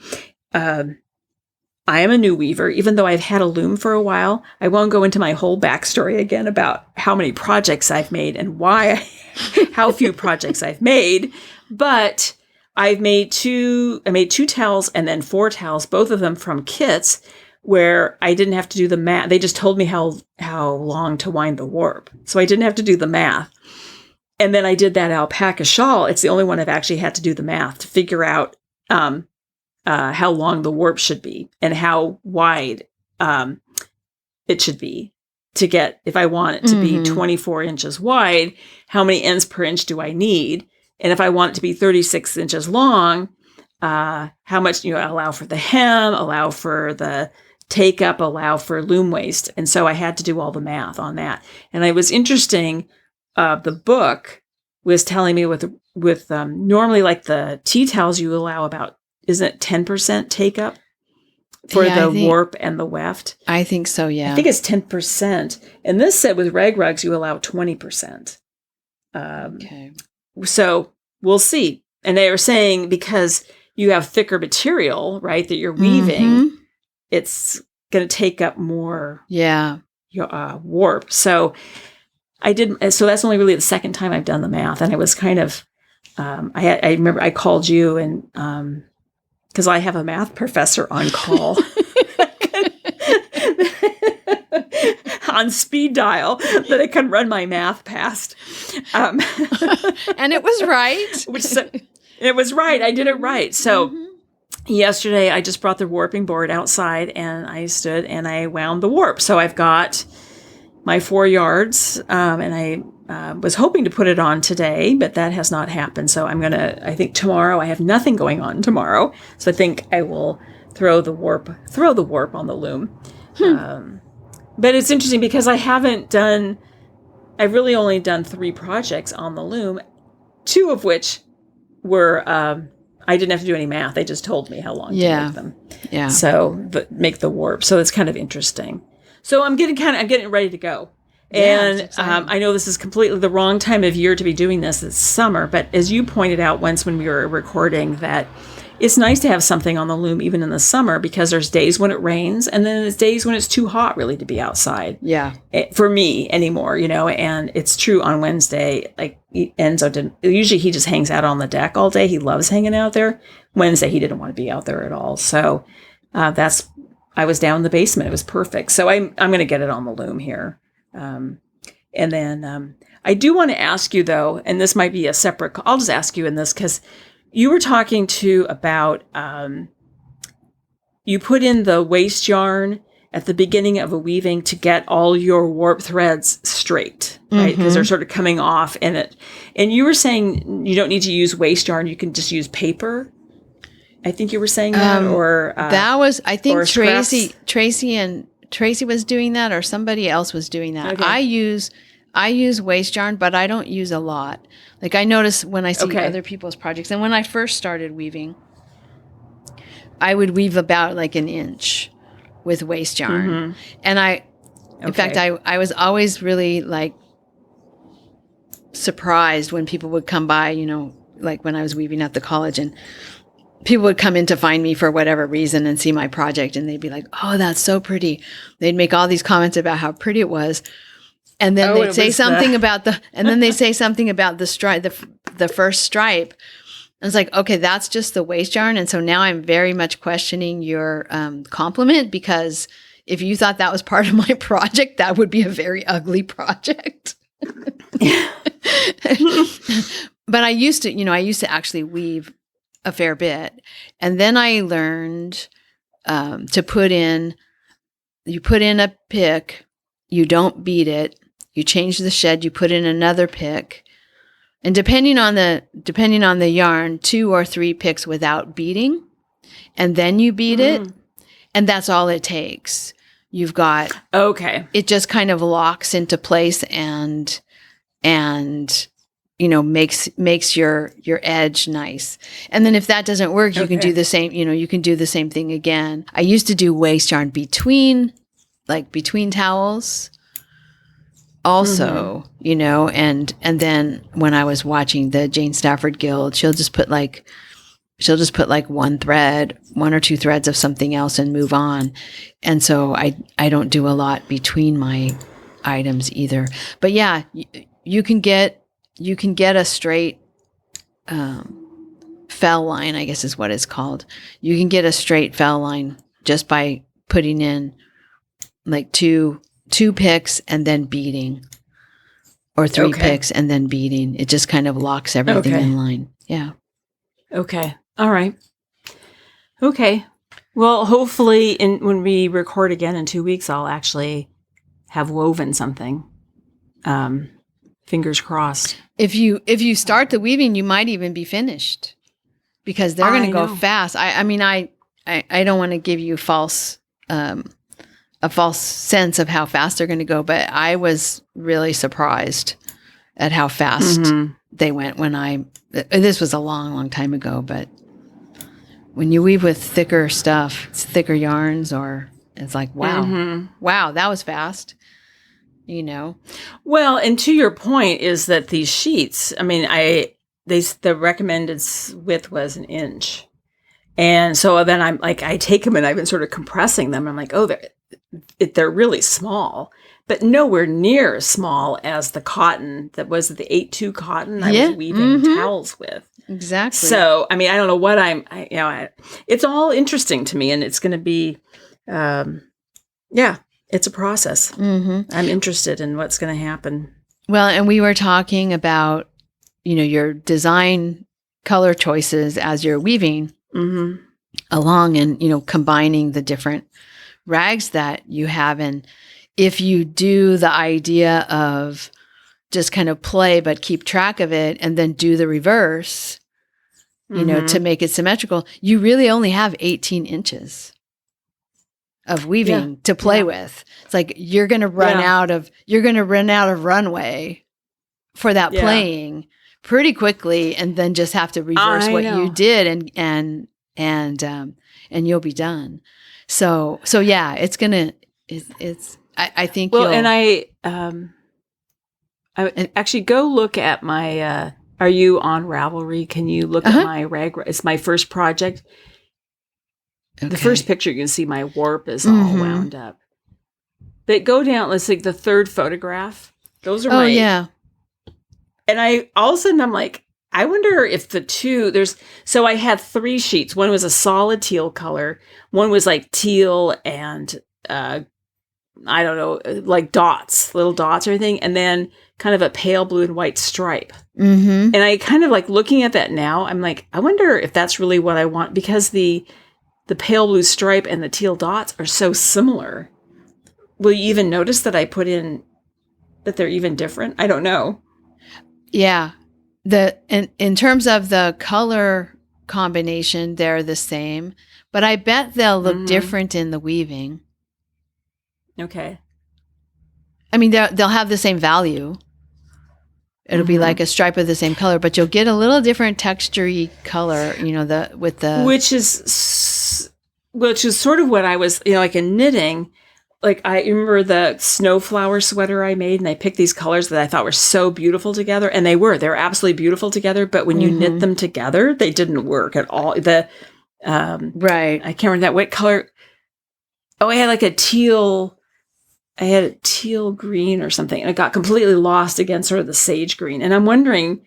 I am a new weaver, even though I've had a loom for a while. I won't go into my whole backstory again about how many projects I've made and how few projects I've made. But I made 2 towels and then 4 towels, both of them from kits where I didn't have to do the math. They just told me how long to wind the warp. So I didn't have to do the math. And then I did that alpaca shawl. It's the only one I've actually had to do the math to figure out how long the warp should be and how wide it should be to get, if I want it to be 24 inches wide, how many ends per inch do I need? And if I want it to be 36 inches long, how much, allow for the hem, allow for the take up, allow for loom waste. And so I had to do all the math on that. And it was interesting. The book was telling me with normally like the tea towels, you allow about, isn't it 10% take up for the warp and the weft? I think so, yeah. I think it's 10%. And this said with rag rugs, you allow 20%. Okay. So we'll see. And they were saying because you have thicker material, right, that you're weaving, it's going to take up more warp. So so that's only really the second time I've done the math. And I was kind of, I remember I called you and, because I have a math professor on call on speed dial that I can run my math past. And it was right. It was right. I did it right. So yesterday I just brought the warping board outside and I stood and I wound the warp. So I've got my 4 yards, and I was hoping to put it on today, but that has not happened. So I think tomorrow, I have nothing going on tomorrow. So I think I will throw the warp on the loom. But it's interesting because I've really only done 3 projects on the loom, 2 of which were, I didn't have to do any math. They just told me how long to make them. Yeah. So make the warp. So it's kind of interesting. So I'm getting ready to go. And I know this is completely the wrong time of year to be doing this. It's summer. But as you pointed out once when we were recording, that it's nice to have something on the loom even in the summer because there's days when it rains and then there's days when it's too hot really to be outside. Yeah. For me anymore, and it's true on Wednesday. Like Enzo didn't, usually he just hangs out on the deck all day. He loves hanging out there. Wednesday, he didn't want to be out there at all. So I was down in the basement. It was perfect. So I'm going to get it on the loom here. And then I do want to ask you, though, and this might be a separate, I'll just ask you in this because you were talking about, you put in the waste yarn at the beginning of a weaving to get all your warp threads straight, right? Because they're sort of coming off in it. And you were saying you don't need to use waste yarn. You can just use paper. I think you were saying that, or that was. I think Tracy was doing that, or somebody else was doing that. Okay. I use waste yarn, but I don't use a lot. Like I notice when I see other people's projects, and when I first started weaving, I would weave about like an inch with waste yarn, and in fact, I was always really like surprised when people would come by, like when I was weaving at the college and people would come in to find me for whatever reason and see my project, and they'd be like, "Oh, that's so pretty." They'd make all these comments about how pretty it was. And then they'd say something about the stripe, the first stripe. I was like, okay, that's just the waste yarn. And so now I'm very much questioning your compliment, because if you thought that was part of my project, that would be a very ugly project. But I used to actually weave a fair bit. And then I learned to you put in a pick, you don't beat it, you change the shed, you put in another pick, and depending on the yarn, 2 or 3 picks without beating, and then you beat it, and that's all it takes. You've got it just kind of locks into place and makes your edge nice. And then if that doesn't work, you can do the same. You can do the same thing again. I used to do waste yarn between towels. Also, and then when I was watching the Jane Stafford Guild, she'll just put like one or 2 threads of something else and move on. And so I don't do a lot between my items either. But yeah, you can get a straight fell line, I guess is what it's called. You can get a straight fell line just by putting in like two picks and then beating, or 3 picks and then beating. It just kind of locks everything in line. Yeah. Okay. All right. Okay. Well, hopefully when we record again in 2 weeks, I'll actually have woven something. Fingers crossed. If you start the weaving, you might even be finished, because they're going to go fast. I mean, I don't want to give you a false sense of how fast they're going to go, but I was really surprised at how fast they went this was a long, long time ago, but when you weave with thicker stuff, thicker yarns, or it's like, wow, that was fast, Well, and to your point is that these sheets, I mean, the recommended width was 1 inch. And so then I'm like, I take them and I've been sort of compressing them. I'm like, oh, they're really small, but nowhere near as small as the cotton that was the 8-2 cotton I was weaving towels with. Exactly. So, I mean, I don't know what it's all interesting to me, and it's going to be, it's a process. I'm interested in what's going to happen. Well, and we were talking about, your design color choices as you're weaving along, and, combining the different rags that you have. And if you do the idea of just kind of play but keep track of it, and then do the reverse, to make it symmetrical, you really only have 18 inches of weaving to play with. It's like you're going to run out of runway for that playing pretty quickly, and then just have to reverse what you did, and you'll be done. So yeah, it's I think. Well, and I actually go look at my. Are you on Ravelry? Can you look at my rag? It's my first project. Okay. The first picture, you can see my warp is all wound up. But go down. Let's see the 3rd photograph. Those are my. Oh yeah. And all of a sudden I'm like, I wonder if the 2 so I had 3 sheets. One was a solid teal color. One was like teal and I don't know, like little dots or anything. And then kind of a pale blue and white stripe. And I kind of like looking at that now, I'm like, I wonder if that's really what I want, because the pale blue stripe and the teal dots are so similar. Will you even notice that I put in that they're even different? I don't know. Yeah. In terms of the color combination, they're the same, but I bet they'll look different in the weaving. Okay. I mean, they'll have the same value. It'll be like a stripe of the same color, but you'll get a little different texture-y color, which is sort of what I was, like in knitting. Like I remember the snowflower sweater I made, and I picked these colors that I thought were so beautiful together, and they're absolutely beautiful together. But when you knit them together, they didn't work at all. Right. I can't remember that what color. Oh, I had like a teal. I had a teal green or something, and it got completely lost against sort of the sage green. And I'm wondering,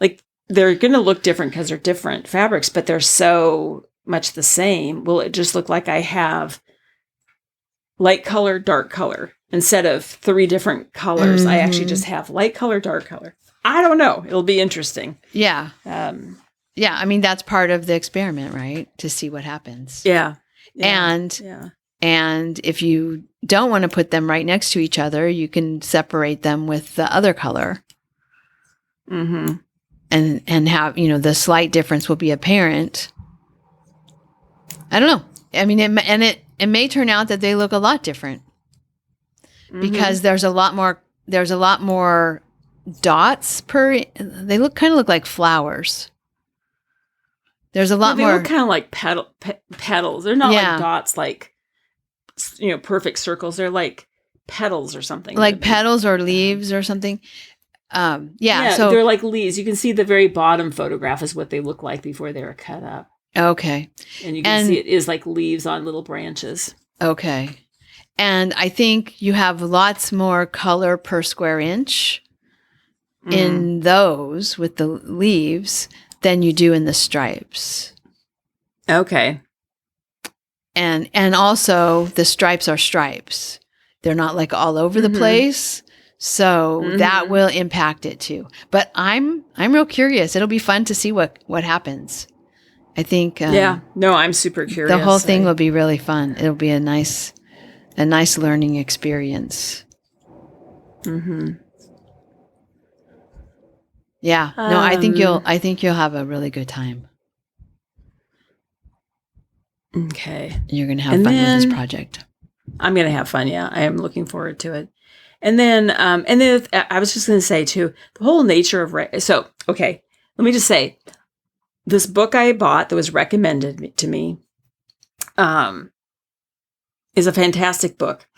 like, they're going to look different because they're different fabrics, but they're so much the same. Will it just look like I have light color, dark color instead of 3 different colors? I actually just have light color, dark color. I don't know. It'll be interesting. Yeah. Yeah. I mean, that's part of the experiment, right? To see what happens. Yeah. And if you don't want to put them right next to each other, you can separate them with the other color. Mm-hmm. And have, the slight difference will be apparent. I don't know. I mean, it may turn out that they look a lot different because there's a lot more dots they kind of look like flowers. There's a lot more. They look kind of like petals. They're not like dots, like, perfect circles. They're like petals or something. Like petals or leaves or something. So they're like leaves. You can see the very bottom photograph is what they look like before they were cut up. Okay. And you can see it is like leaves on little branches. Okay. And I think you have lots more color per square inch in those with the leaves than you do in the stripes. Okay. And also the stripes are stripes. They're not like all over the place. So that will impact it too. But I'm real curious. It'll be fun to see what happens. I think I'm super curious. The whole thing will be really fun. It'll be a nice learning experience. Mm-hmm. Yeah. No, I think you'll have a really good time. Okay. You're going to have fun with this project. I'm going to have fun. Yeah. I am looking forward to it. And then I was just going to say too, the whole nature of, okay, let me just say, this book I bought that was recommended to me, is a fantastic book.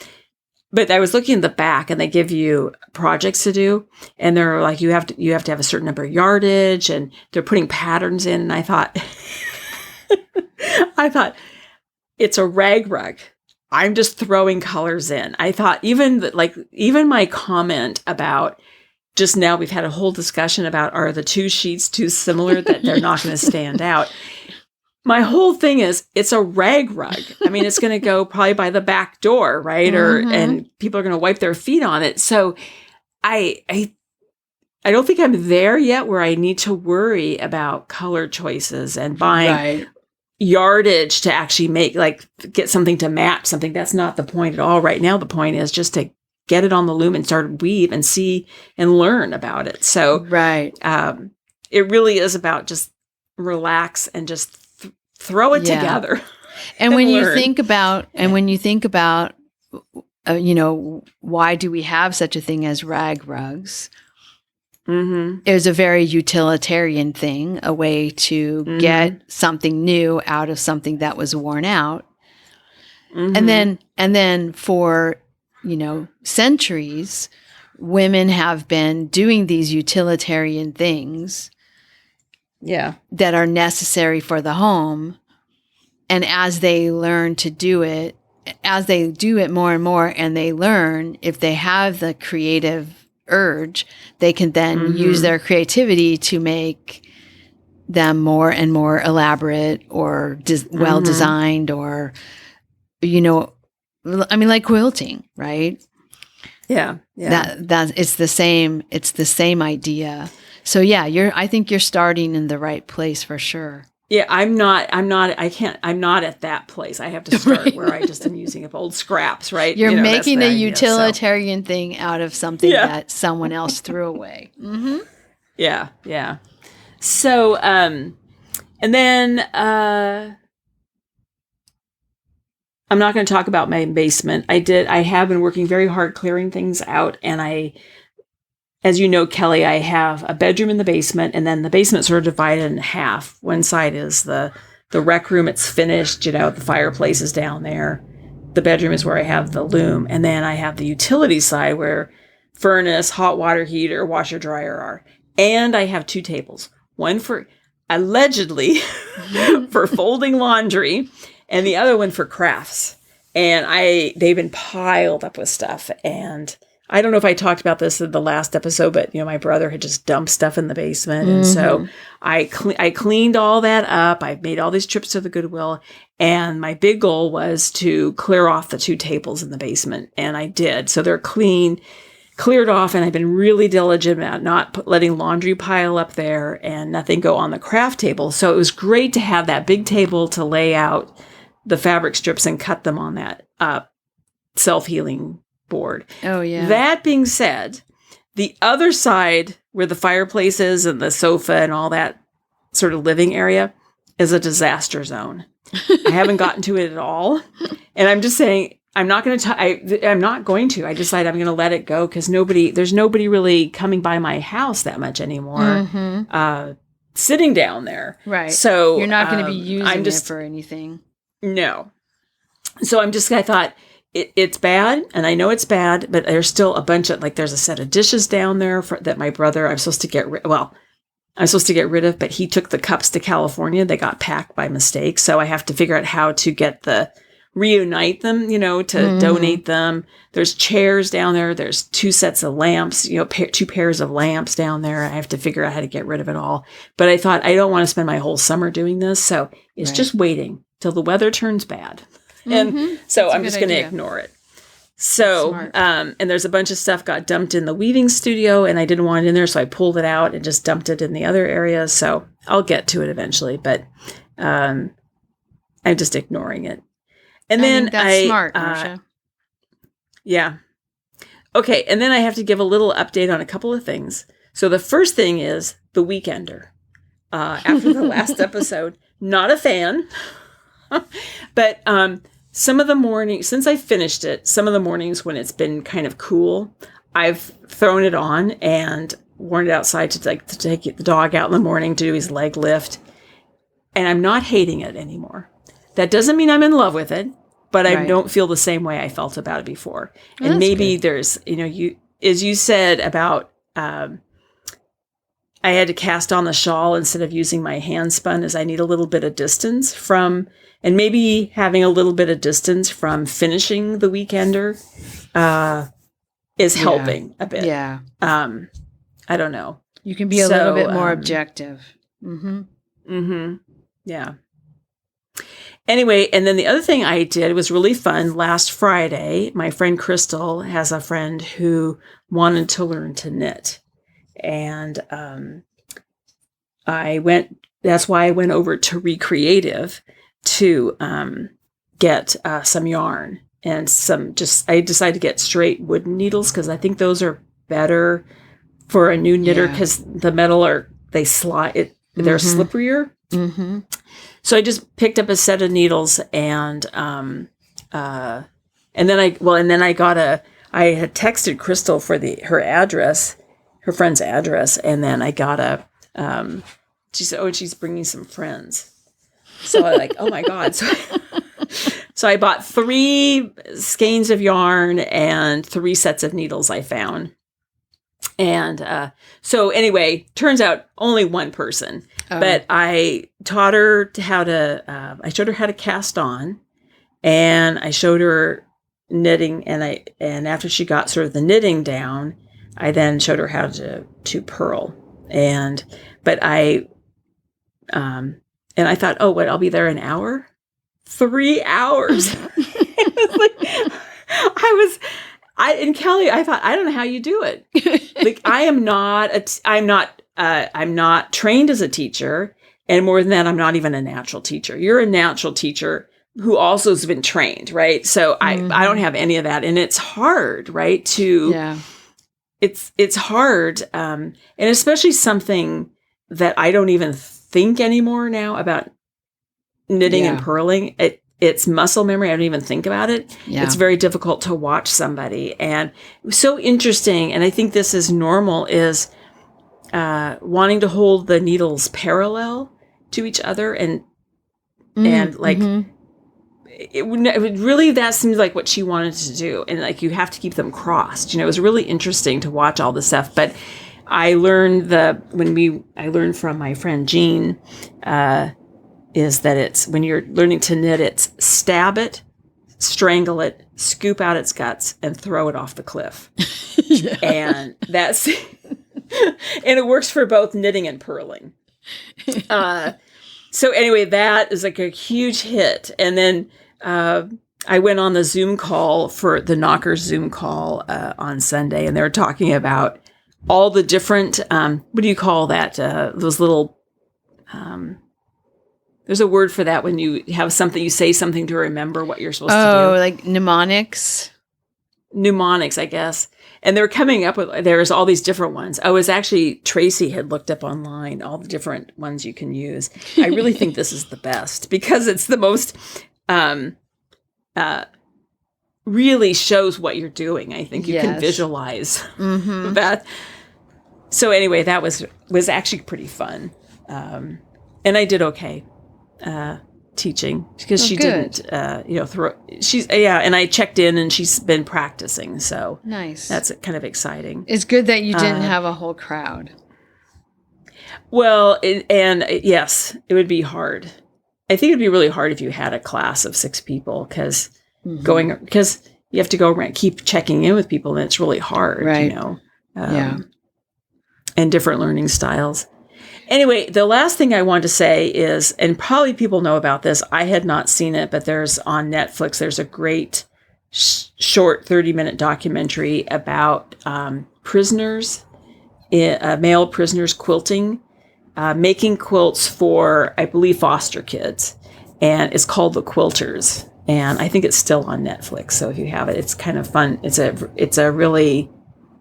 But I was looking at the back, and they give you projects to do, and they're like, you have to have a certain number of yardage, and they're putting patterns in. And I thought, it's a rag rug. I'm just throwing colors in. I thought even my comment about just now, we've had a whole discussion about, are the 2 sheets too similar that they're not going to stand out? My whole thing is, it's a rag rug. I mean, it's going to go probably by the back door, right? And people are going to wipe their feet on it. So I don't think I'm there yet where I need to worry about color choices and buying yardage to actually get something to match something. That's not the point at all right now. The point is just to get it on the loom and start weave and see and learn about it. So it really is about just relax and just throw it together. And when you think about, why do we have such a thing as rag rugs? It was a very utilitarian thing, a way to get something new out of something that was worn out. And then for, centuries, women have been doing these utilitarian things that are necessary for the home. And as they learn to do it, as they do it more and more, and they learn, if they have the creative urge, they can then use their creativity to make them more and more elaborate or well designed, or, like quilting, right? Yeah. That it's the same idea. So I think you're starting in the right place for sure. Yeah, I'm not at that place. I have to start where I just am using up old scraps, right? You're making a utilitarian thing out of something that someone else threw away. Yeah. So, and then I'm not going to talk about my basement. I have been working very hard clearing things out, and as you know, Kelly, I have a bedroom in the basement, and then the basement's sort of divided in half. One side is the rec room. It's finished, the fireplace is down there. The bedroom is where I have the loom. And then I have the utility side where furnace, hot water heater, washer, dryer are. And I have 2 tables. One for, allegedly for folding laundry, and the other one for crafts. And they've been piled up with stuff. And I don't know if I talked about this in the last episode, but my brother had just dumped stuff in the basement. And so I cleaned all that up. I made all these trips to the Goodwill. And my big goal was to clear off the 2 tables in the basement. And I did. So they're cleared off. And I've been really diligent about not letting laundry pile up there and nothing go on the craft table. So it was great to have that big table to lay out the fabric strips and cut them on that self-healing board. Oh, yeah. That being said, the other side where the fireplace is and the sofa and all that sort of living area is a disaster zone. I haven't gotten to it at all. And I'm just saying, I'm not going to. I decided I'm going to let it go because there's nobody really coming by my house that much anymore. Sitting down there. Right. So you're not going to be using it for anything. No. So I thought it's bad, and I know it's bad, but there's still a bunch of, there's a set of dishes down there that my brother, I'm supposed to get rid of, but he took the cups to California. They got packed by mistake. So I have to figure out how to reunite them, to donate them. There's chairs down there. There's 2 sets of lamps, 2 pairs of lamps down there. I have to figure out how to get rid of it all. But I thought I don't want to spend my whole summer doing this. So it's just waiting till the weather turns bad. And so I'm just going to ignore it. So, and there's a bunch of stuff got dumped in the weaving studio and I didn't want it in there. So I pulled it out and just dumped it in the other area. So I'll get to it eventually, but I'm just ignoring it. And then that's smart, Marsha. Yeah. Okay. And then I have to give a little update on a couple of things. So the first thing is the Weekender. After the last episode, not a fan. But some of the mornings, since I finished it, some of the mornings when it's been kind of cool, I've thrown it on and worn it outside to take the dog out in the morning to do his leg lift. And I'm not hating it anymore. That doesn't mean I'm in love with it, but I don't feel the same way I felt about it before. Well, and maybe good. There's, as you said about, I had to cast on the shawl instead of using my hand spun, as I need a little bit of distance from, and maybe having a little bit of distance from finishing the Weekender is helping a bit. Yeah. I don't know. You can be a little bit more objective. Yeah. Anyway, and then the other thing I did was really fun. Last Friday, my friend Crystal has a friend who wanted to learn to knit. And that's why I went over to Recreative to get some yarn and I decided to get straight wooden needles because I think those are better for a new knitter because the metal they slide, they're slipperier. Mm-hmm. So I just picked up a set of needles and then I had texted Crystal for her address, her friend's address, and then I got she said, she's bringing some friends. So I oh my God. So I bought 3 skeins of yarn and 3 sets of needles I found. And so anyway, turns out only one person, but I taught her how to cast on, and I showed her knitting, and after she got sort of the knitting down, I then showed her how to purl. But I thought, I'll be there an hour? 3 hours. And Kelly, I thought, I don't know how you do it. I'm not trained as a teacher. And more than that, I'm not even a natural teacher. You're a natural teacher who also has been trained, right? So I don't have any of that. And it's hard, right? It's hard. And especially something that I don't even think anymore now about knitting and purling. It's muscle memory. I don't even think about it. Yeah. It's very difficult to watch somebody. And it was so interesting, and I think this is normal, is wanting to hold the needles parallel to each other. It really, that seems like what she wanted to do. And you have to keep them crossed. It was really interesting to watch all this stuff. But I learned I learned from my friend Jean, is that it's when you're learning to knit, it's stab it, strangle it, scoop out its guts, and throw it off the cliff. Yeah. And that's, and it works for both knitting and purling. So anyway, that is like a huge hit. And then I went on the Zoom call for the NoCKRs Zoom call on Sunday, and they were talking about all the different, what do you call that? Those little, there's a word for that when you have something, you say something to remember what you're supposed to do. Oh, like mnemonics? Mnemonics, I guess. And they're coming up with, there's all these different ones. I was actually, Tracy had looked up online all the different ones you can use. I really think this is the best because it's the most, really shows what you're doing. I think you can visualize that. So anyway, that was actually pretty fun. And I did okay teaching because she didn't, and I checked in and she's been practicing. So nice. That's kind of exciting. It's good that you didn't have a whole crowd. Well, yes, it would be hard. I think it'd be really hard if you had a class of 6 people because you have to go around, keep checking in with people, and it's really hard, right? And different learning styles. Anyway, the last thing I want to say is, and probably people know about this, I had not seen it, but there's on Netflix, there's a great short 30-minute documentary about prisoners, male prisoners quilting, making quilts for, I believe, foster kids. And it's called The Quilters. And I think it's still on Netflix. So if you have it, it's kind of fun. It's a really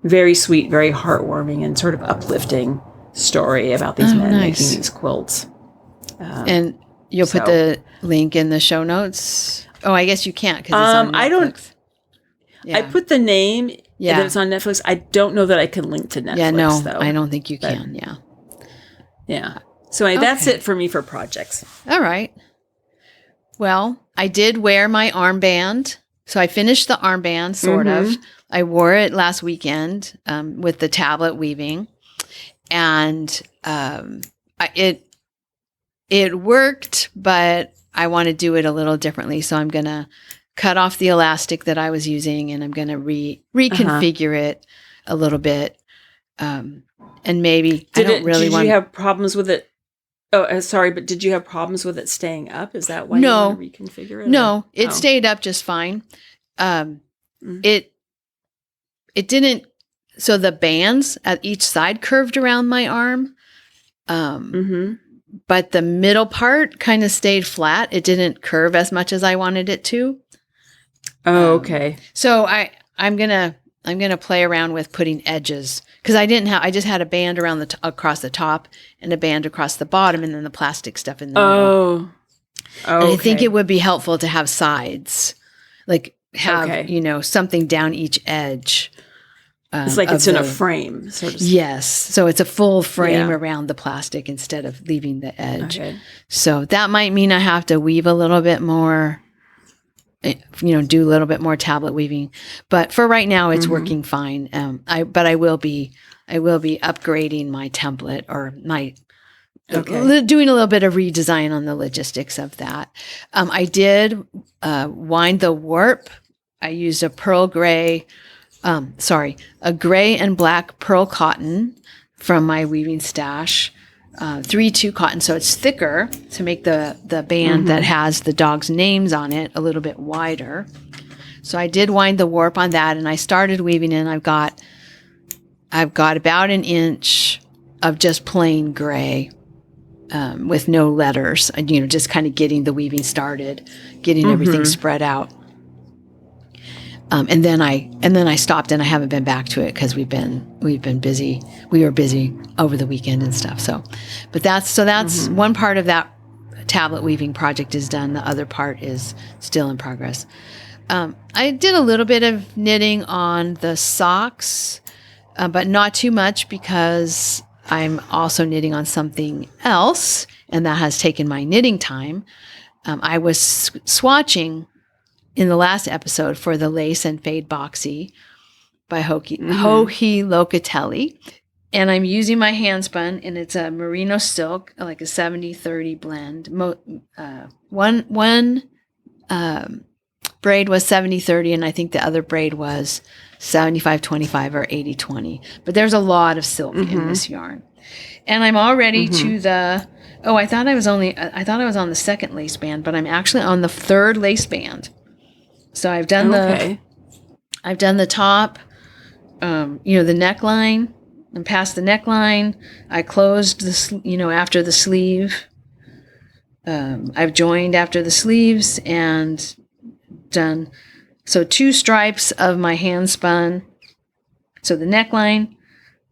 very sweet, very heartwarming, and sort of uplifting story about these men making these quilts. And you'll put the link in the show notes. Oh, I guess you can't because it's on Netflix. I put the name that it's on Netflix. I don't know that I can link to Netflix, though. I don't think you can. Yeah. So that's it for me for projects. All right. Well, I did wear my armband. So I finished the armband, sort of. I wore it last weekend with the tablet weaving. And it worked, but I want to do it a little differently. So I'm going to cut off the elastic that I was using, and I'm going to reconfigure it a little bit. And maybe did you have problems with it? Oh, sorry, but did you have problems with it staying up? Is that why you want to reconfigure it? No, it stayed up just fine. It didn't. So the bands at each side curved around my arm, but the middle part kind of stayed flat. It didn't curve as much as I wanted it to. Oh, okay. So I'm gonna play around with putting edges because I just had a band around across the top and a band across the bottom, and then the plastic stuff in the middle. Oh, and I think it would be helpful to have sides, like have something down each edge. It's like it's in a frame, sort of. Yes. So it's a full frame around the plastic instead of leaving the edge. Okay. So that might mean I have to weave a little bit more, do a little bit more tablet weaving. But for right now, it's working fine. But I will be upgrading my template or my doing a little bit of redesign on the logistics of that. I did wind the warp. I used a gray and black pearl cotton from my weaving stash, 3-2 cotton, so it's thicker to make the band that has the dog's names on it a little bit wider. So I did wind the warp on that, and I started weaving in. I've got about an inch of just plain gray with no letters, just kind of getting the weaving started, getting everything spread out. And then I stopped, and I haven't been back to it because we've been busy. We were busy over the weekend and stuff. So, but that's one part of that tablet weaving project is done. The other part is still in progress. I did a little bit of knitting on the socks, but not too much because I'm also knitting on something else, and that has taken my knitting time. I was swatching in the last episode for the Lace and Fade Boxy by Hohi Locatelli. And I'm using my handspun, and it's a merino silk, like a 70-30 blend. One braid was 70-30, and I think the other braid was 75-25 or 80-20. But there's a lot of silk in this yarn. And I'm already to the, I thought I was on the second lace band, but I'm actually on the third lace band. So I've done the top, the neckline. I'm past the neckline. I closed after the sleeve. I've joined after the sleeves and done. So 2 stripes of my handspun. So the neckline,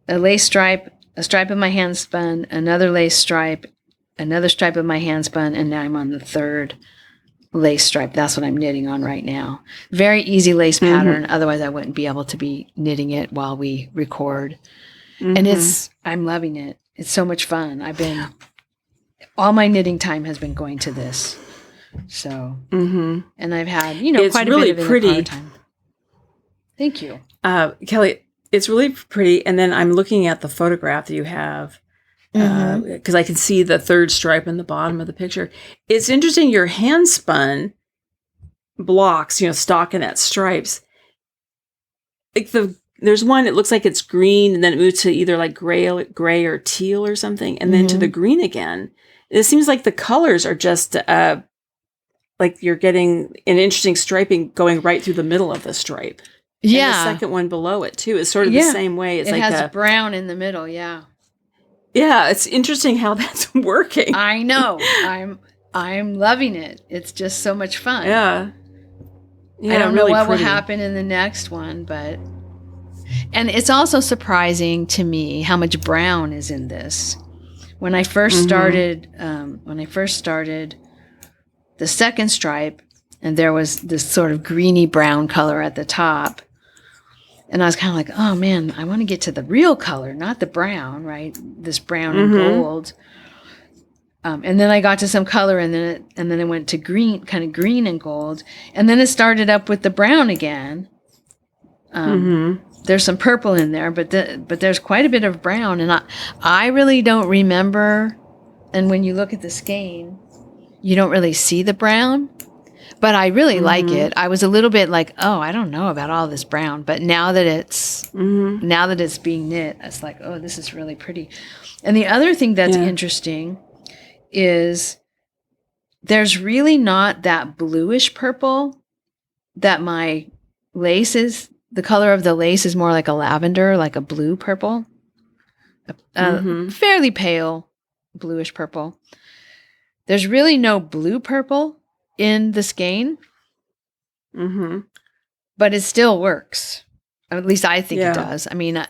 a lace stripe, a stripe of my handspun, another lace stripe, another stripe of my handspun, and now I'm on the third lace stripe. That's what I'm knitting on right now. Very easy lace pattern. Otherwise, I wouldn't be able to be knitting it while we record. And I'm loving it. It's so much fun. All my knitting time has been going to this. So, and I've had, it's quite really a bit of pretty. in the car time. Thank you. Kelly, it's really pretty. And then I'm looking at the photograph that you have because I can see the third stripe in the bottom of the picture. It's interesting. Your hand spun blocks, stockinette stripes. Like there's one, it looks like it's green and then it moves to either like gray or teal or something. And then to the green again. It seems like the colors are just like you're getting an interesting striping going right through the middle of the stripe. Yeah. And the second one below it too is sort of the same way. It's it like has brown in the middle. Yeah. Yeah. It's interesting how that's working. I know. I'm loving it. It's just so much fun. Yeah. I don't know what will happen in the next one, and it's also surprising to me how much brown is in this. When I first started, the second stripe, and there was this sort of greeny brown color at the top, and I was kind of like, oh man, I want to get to the real color, not the brown, right? This brown and gold. And then I got to some color, and then it went to green, kind of green and gold, and then it started up with the brown again. There's some purple in there, but there's quite a bit of brown, and I really don't remember. And when you look at the skein, you don't really see the brown, but I really like it. I was a little bit like, oh, I don't know about all this brown, but now that it's being knit, it's like, oh, this is really pretty. And the other thing that's interesting is there's really not that bluish purple that my lace is. The color of the lace is more like a lavender, like a blue purple, fairly pale bluish purple. There's really no blue purple in the skein, but it still works. At least I think it does. I mean,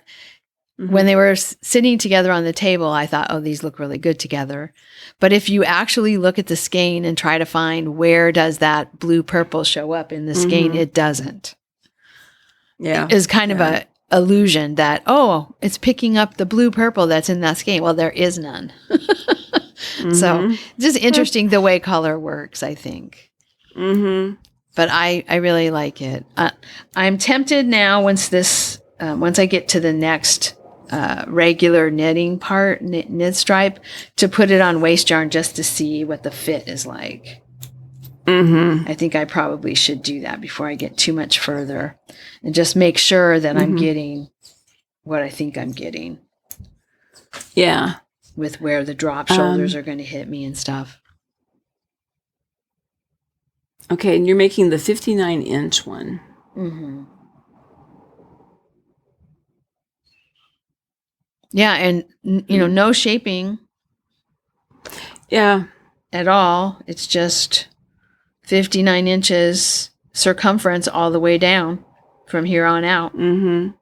when they were sitting together on the table, I thought, oh, these look really good together. But if you actually look at the skein and try to find where does that blue purple show up in the skein, it doesn't. Yeah. Is kind of a illusion that, oh, it's picking up the blue purple that's in that skein. Well, there is none. So just interesting the way color works, I think. But I really like it. I'm tempted now once I get to the next regular knitting part, knit stripe, to put it on waist yarn just to see what the fit is like. I think I probably should do that before I get too much further and just make sure that I'm getting what I think I'm getting. Yeah. With where the drop shoulders are going to hit me and stuff. Okay, and you're making the 59-inch one. Yeah, and no shaping. Yeah. At all. It's just 59 inches circumference all the way down from here on out. And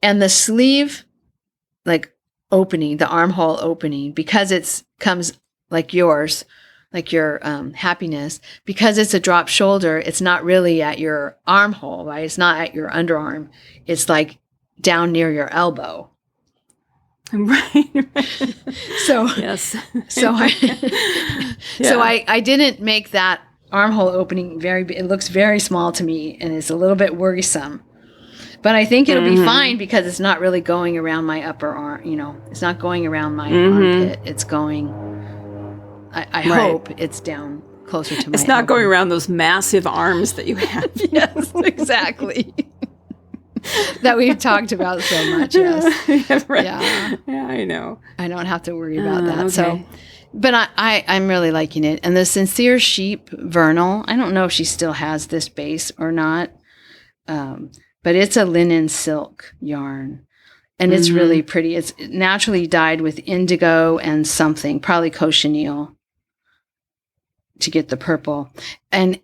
the sleeve, like opening, the armhole opening, because it's comes like yours, like your happiness, because it's a drop shoulder, it's not really at your armhole, right? It's not at your underarm. It's like down near your elbow. Right. So yes. So I didn't make that armhole opening very big. It looks very small to me, and it's a little bit worrisome. But I think it'll be fine because it's not really going around my upper arm. It's not going around my armpit. It's going. I hope it's down closer to my. It's not elbow. going around those massive arms that you have. Yes, exactly. That we've talked about so much. Yes. Yeah, right. Yeah, I know. I don't have to worry about that. Okay. So, but I'm really liking it. And the Sincere Sheep Vernal, I don't know if she still has this base or not, but it's a linen silk yarn. And it's really pretty. It's naturally dyed with indigo and something, probably cochineal, to get the purple. And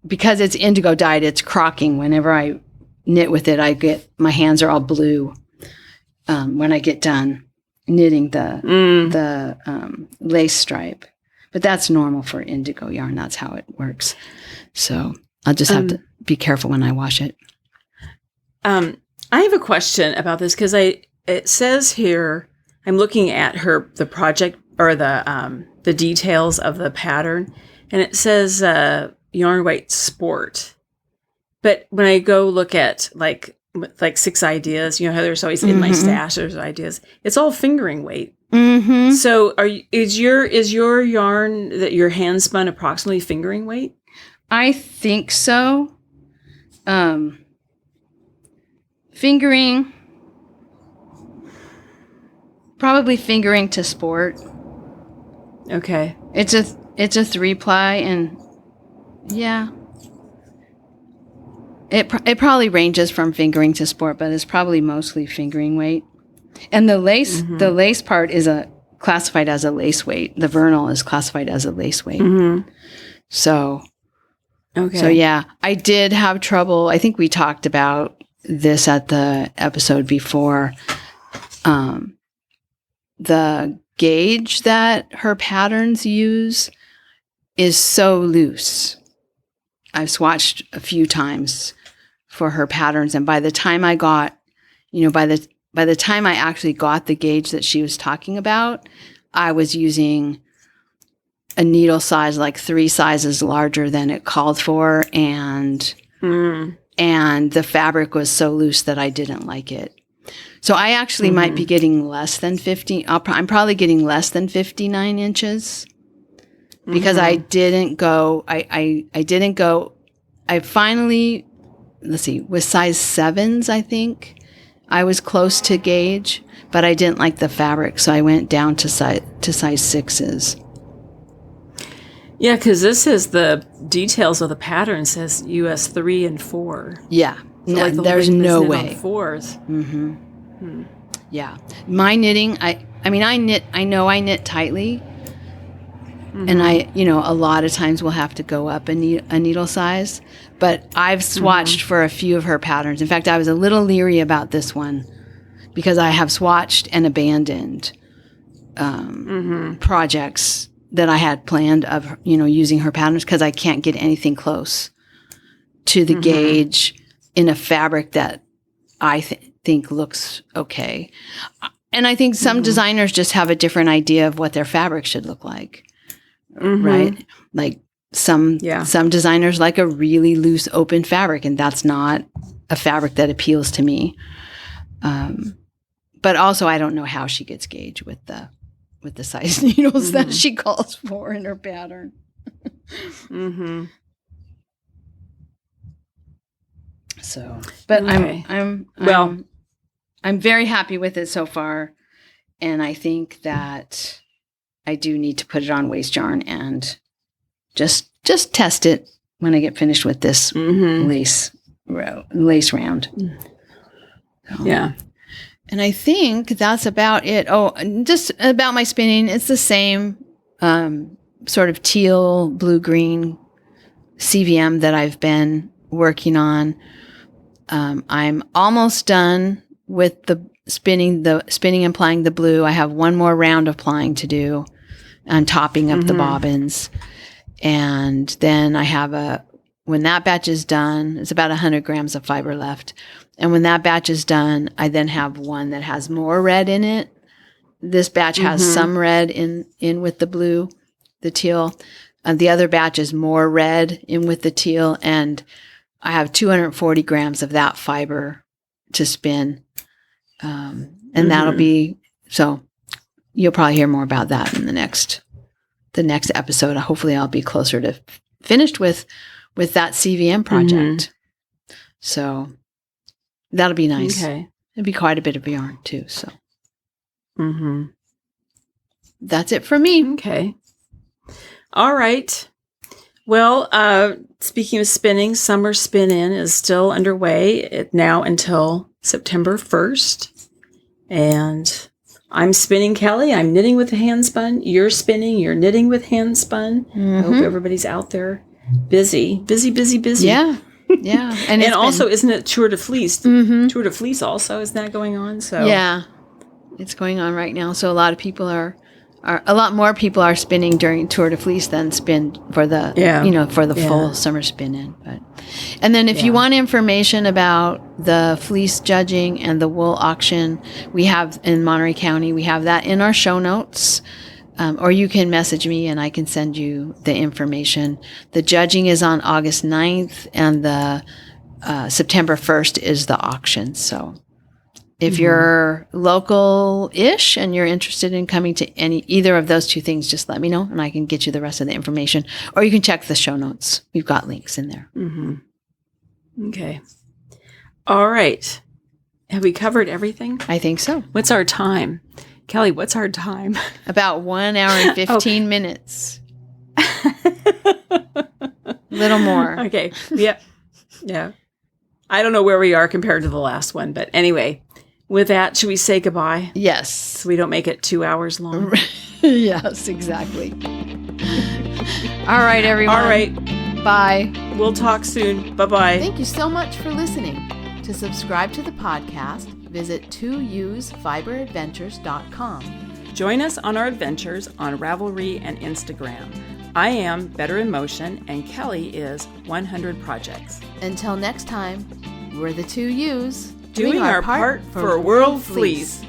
because it's indigo dyed, it's crocking. Whenever I knit with it, my hands are all blue when I get done knitting the lace stripe. But that's normal for indigo yarn. That's how it works. So I'll just have to be careful when I wash it. I have a question about this because it says here, I'm looking at the project or the details of the pattern, and it says yarn weight sport. But when I go look at like 6 ideas, how there's always in my stash there's ideas. It's all fingering weight. Mm-hmm. So is your yarn that your hand spun approximately fingering weight? I think so. Fingering, probably fingering to sport. Okay. It's a 3-ply, and yeah, it probably ranges from fingering to sport, but it's probably mostly fingering weight. And the lace part is classified as a lace weight. The vernal is classified as a lace weight. Mm-hmm. So, okay. So yeah, I did have trouble. I think we talked about this at the episode before. The gauge that her patterns use is so loose. I've swatched a few times for her patterns, and by the time I got, by the time I actually got the gauge that she was talking about, I was using a needle size like 3 sizes larger than it called for, and the fabric was so loose that I didn't like it. So I actually might be getting less than 50. I'm probably getting less than 59 inches because I didn't go. I finally, let's see, with size 7s, I think I was close to gauge, but I didn't like the fabric, so I went down to size 6s. Yeah, because this is the details of the pattern says US 3 and 4. Yeah, So there's no way. 4s. Yeah, my knitting. I knit tightly, and a lot of times we'll have to go up a needle size. But I've swatched for a few of her patterns. In fact, I was a little leery about this one because I have swatched and abandoned projects that I had planned of, using her patterns because I can't get anything close to the gauge in a fabric that I think looks okay. And I think some designers just have a different idea of what their fabric should look like, right? Like some designers like a really loose open fabric, and that's not a fabric that appeals to me. But also I don't know how she gets gauge with the size needles that she calls for in her pattern. So, but okay. I'm very happy with it so far, and I think that I do need to put it on waste yarn and just test it when I get finished with this lace round. So, yeah. And I think that's about it. Oh, just about my spinning. It's the same sort of teal, blue-green CVM that I've been working on. I'm almost done with the spinning and plying the blue. I have one more round of plying to do and topping up the bobbins. And then I have when that batch is done, it's about 100 grams of fiber left. And when that batch is done, I then have one that has more red in it. This batch has some red in with the blue, the teal. The other batch is more red in with the teal. And I have 240 grams of that fiber to spin. And that'll be, so you'll probably hear more about that in the next episode. Hopefully I'll be closer to finished with that CVM project. So that'll be nice. Okay. It'll be quite a bit of yarn too. So that's it for me. Okay. All right. Well, speaking of spinning, summer spin in is still underway now until September 1st. And I'm spinning, Kelly. I'm knitting with the handspun. You're spinning. You're knitting with handspun. I hope everybody's out there busy. Yeah. Yeah. And also, isn't it Tour de Fleece? Tour de Fleece also, isn't that going on? So yeah, it's going on right now. So a lot more people are spinning during Tour de Fleece than spin for the, for the full summer spin in. And then if you want information about the fleece judging and the wool auction we have in Monterey County, we have that in our show notes. Or you can message me and I can send you the information. The judging is on August 9th and the September 1st is the auction. So if you're local-ish and you're interested in coming to either of those two things, just let me know and I can get you the rest of the information. Or you can check the show notes. We've got links in there. Okay. All right. Have we covered everything? I think so. What's our time? Kelly, what's our time? About 1 hour and 15 minutes. Little more. Okay. Yep. Yeah. I don't know where we are compared to the last one, but anyway, with that, should we say goodbye? Yes. So we don't make it 2 hours long. Yes, exactly. All right, everyone. All right. Bye. We'll talk soon. Bye-bye. Thank you so much for listening. To subscribe to the podcast, visit 2usfiberadventures.com. Join us on our adventures on Ravelry and Instagram. I am Better in Motion, and Kelly is 100 Projects. Until next time, we're the 2Us doing our part for Whirled Fleece.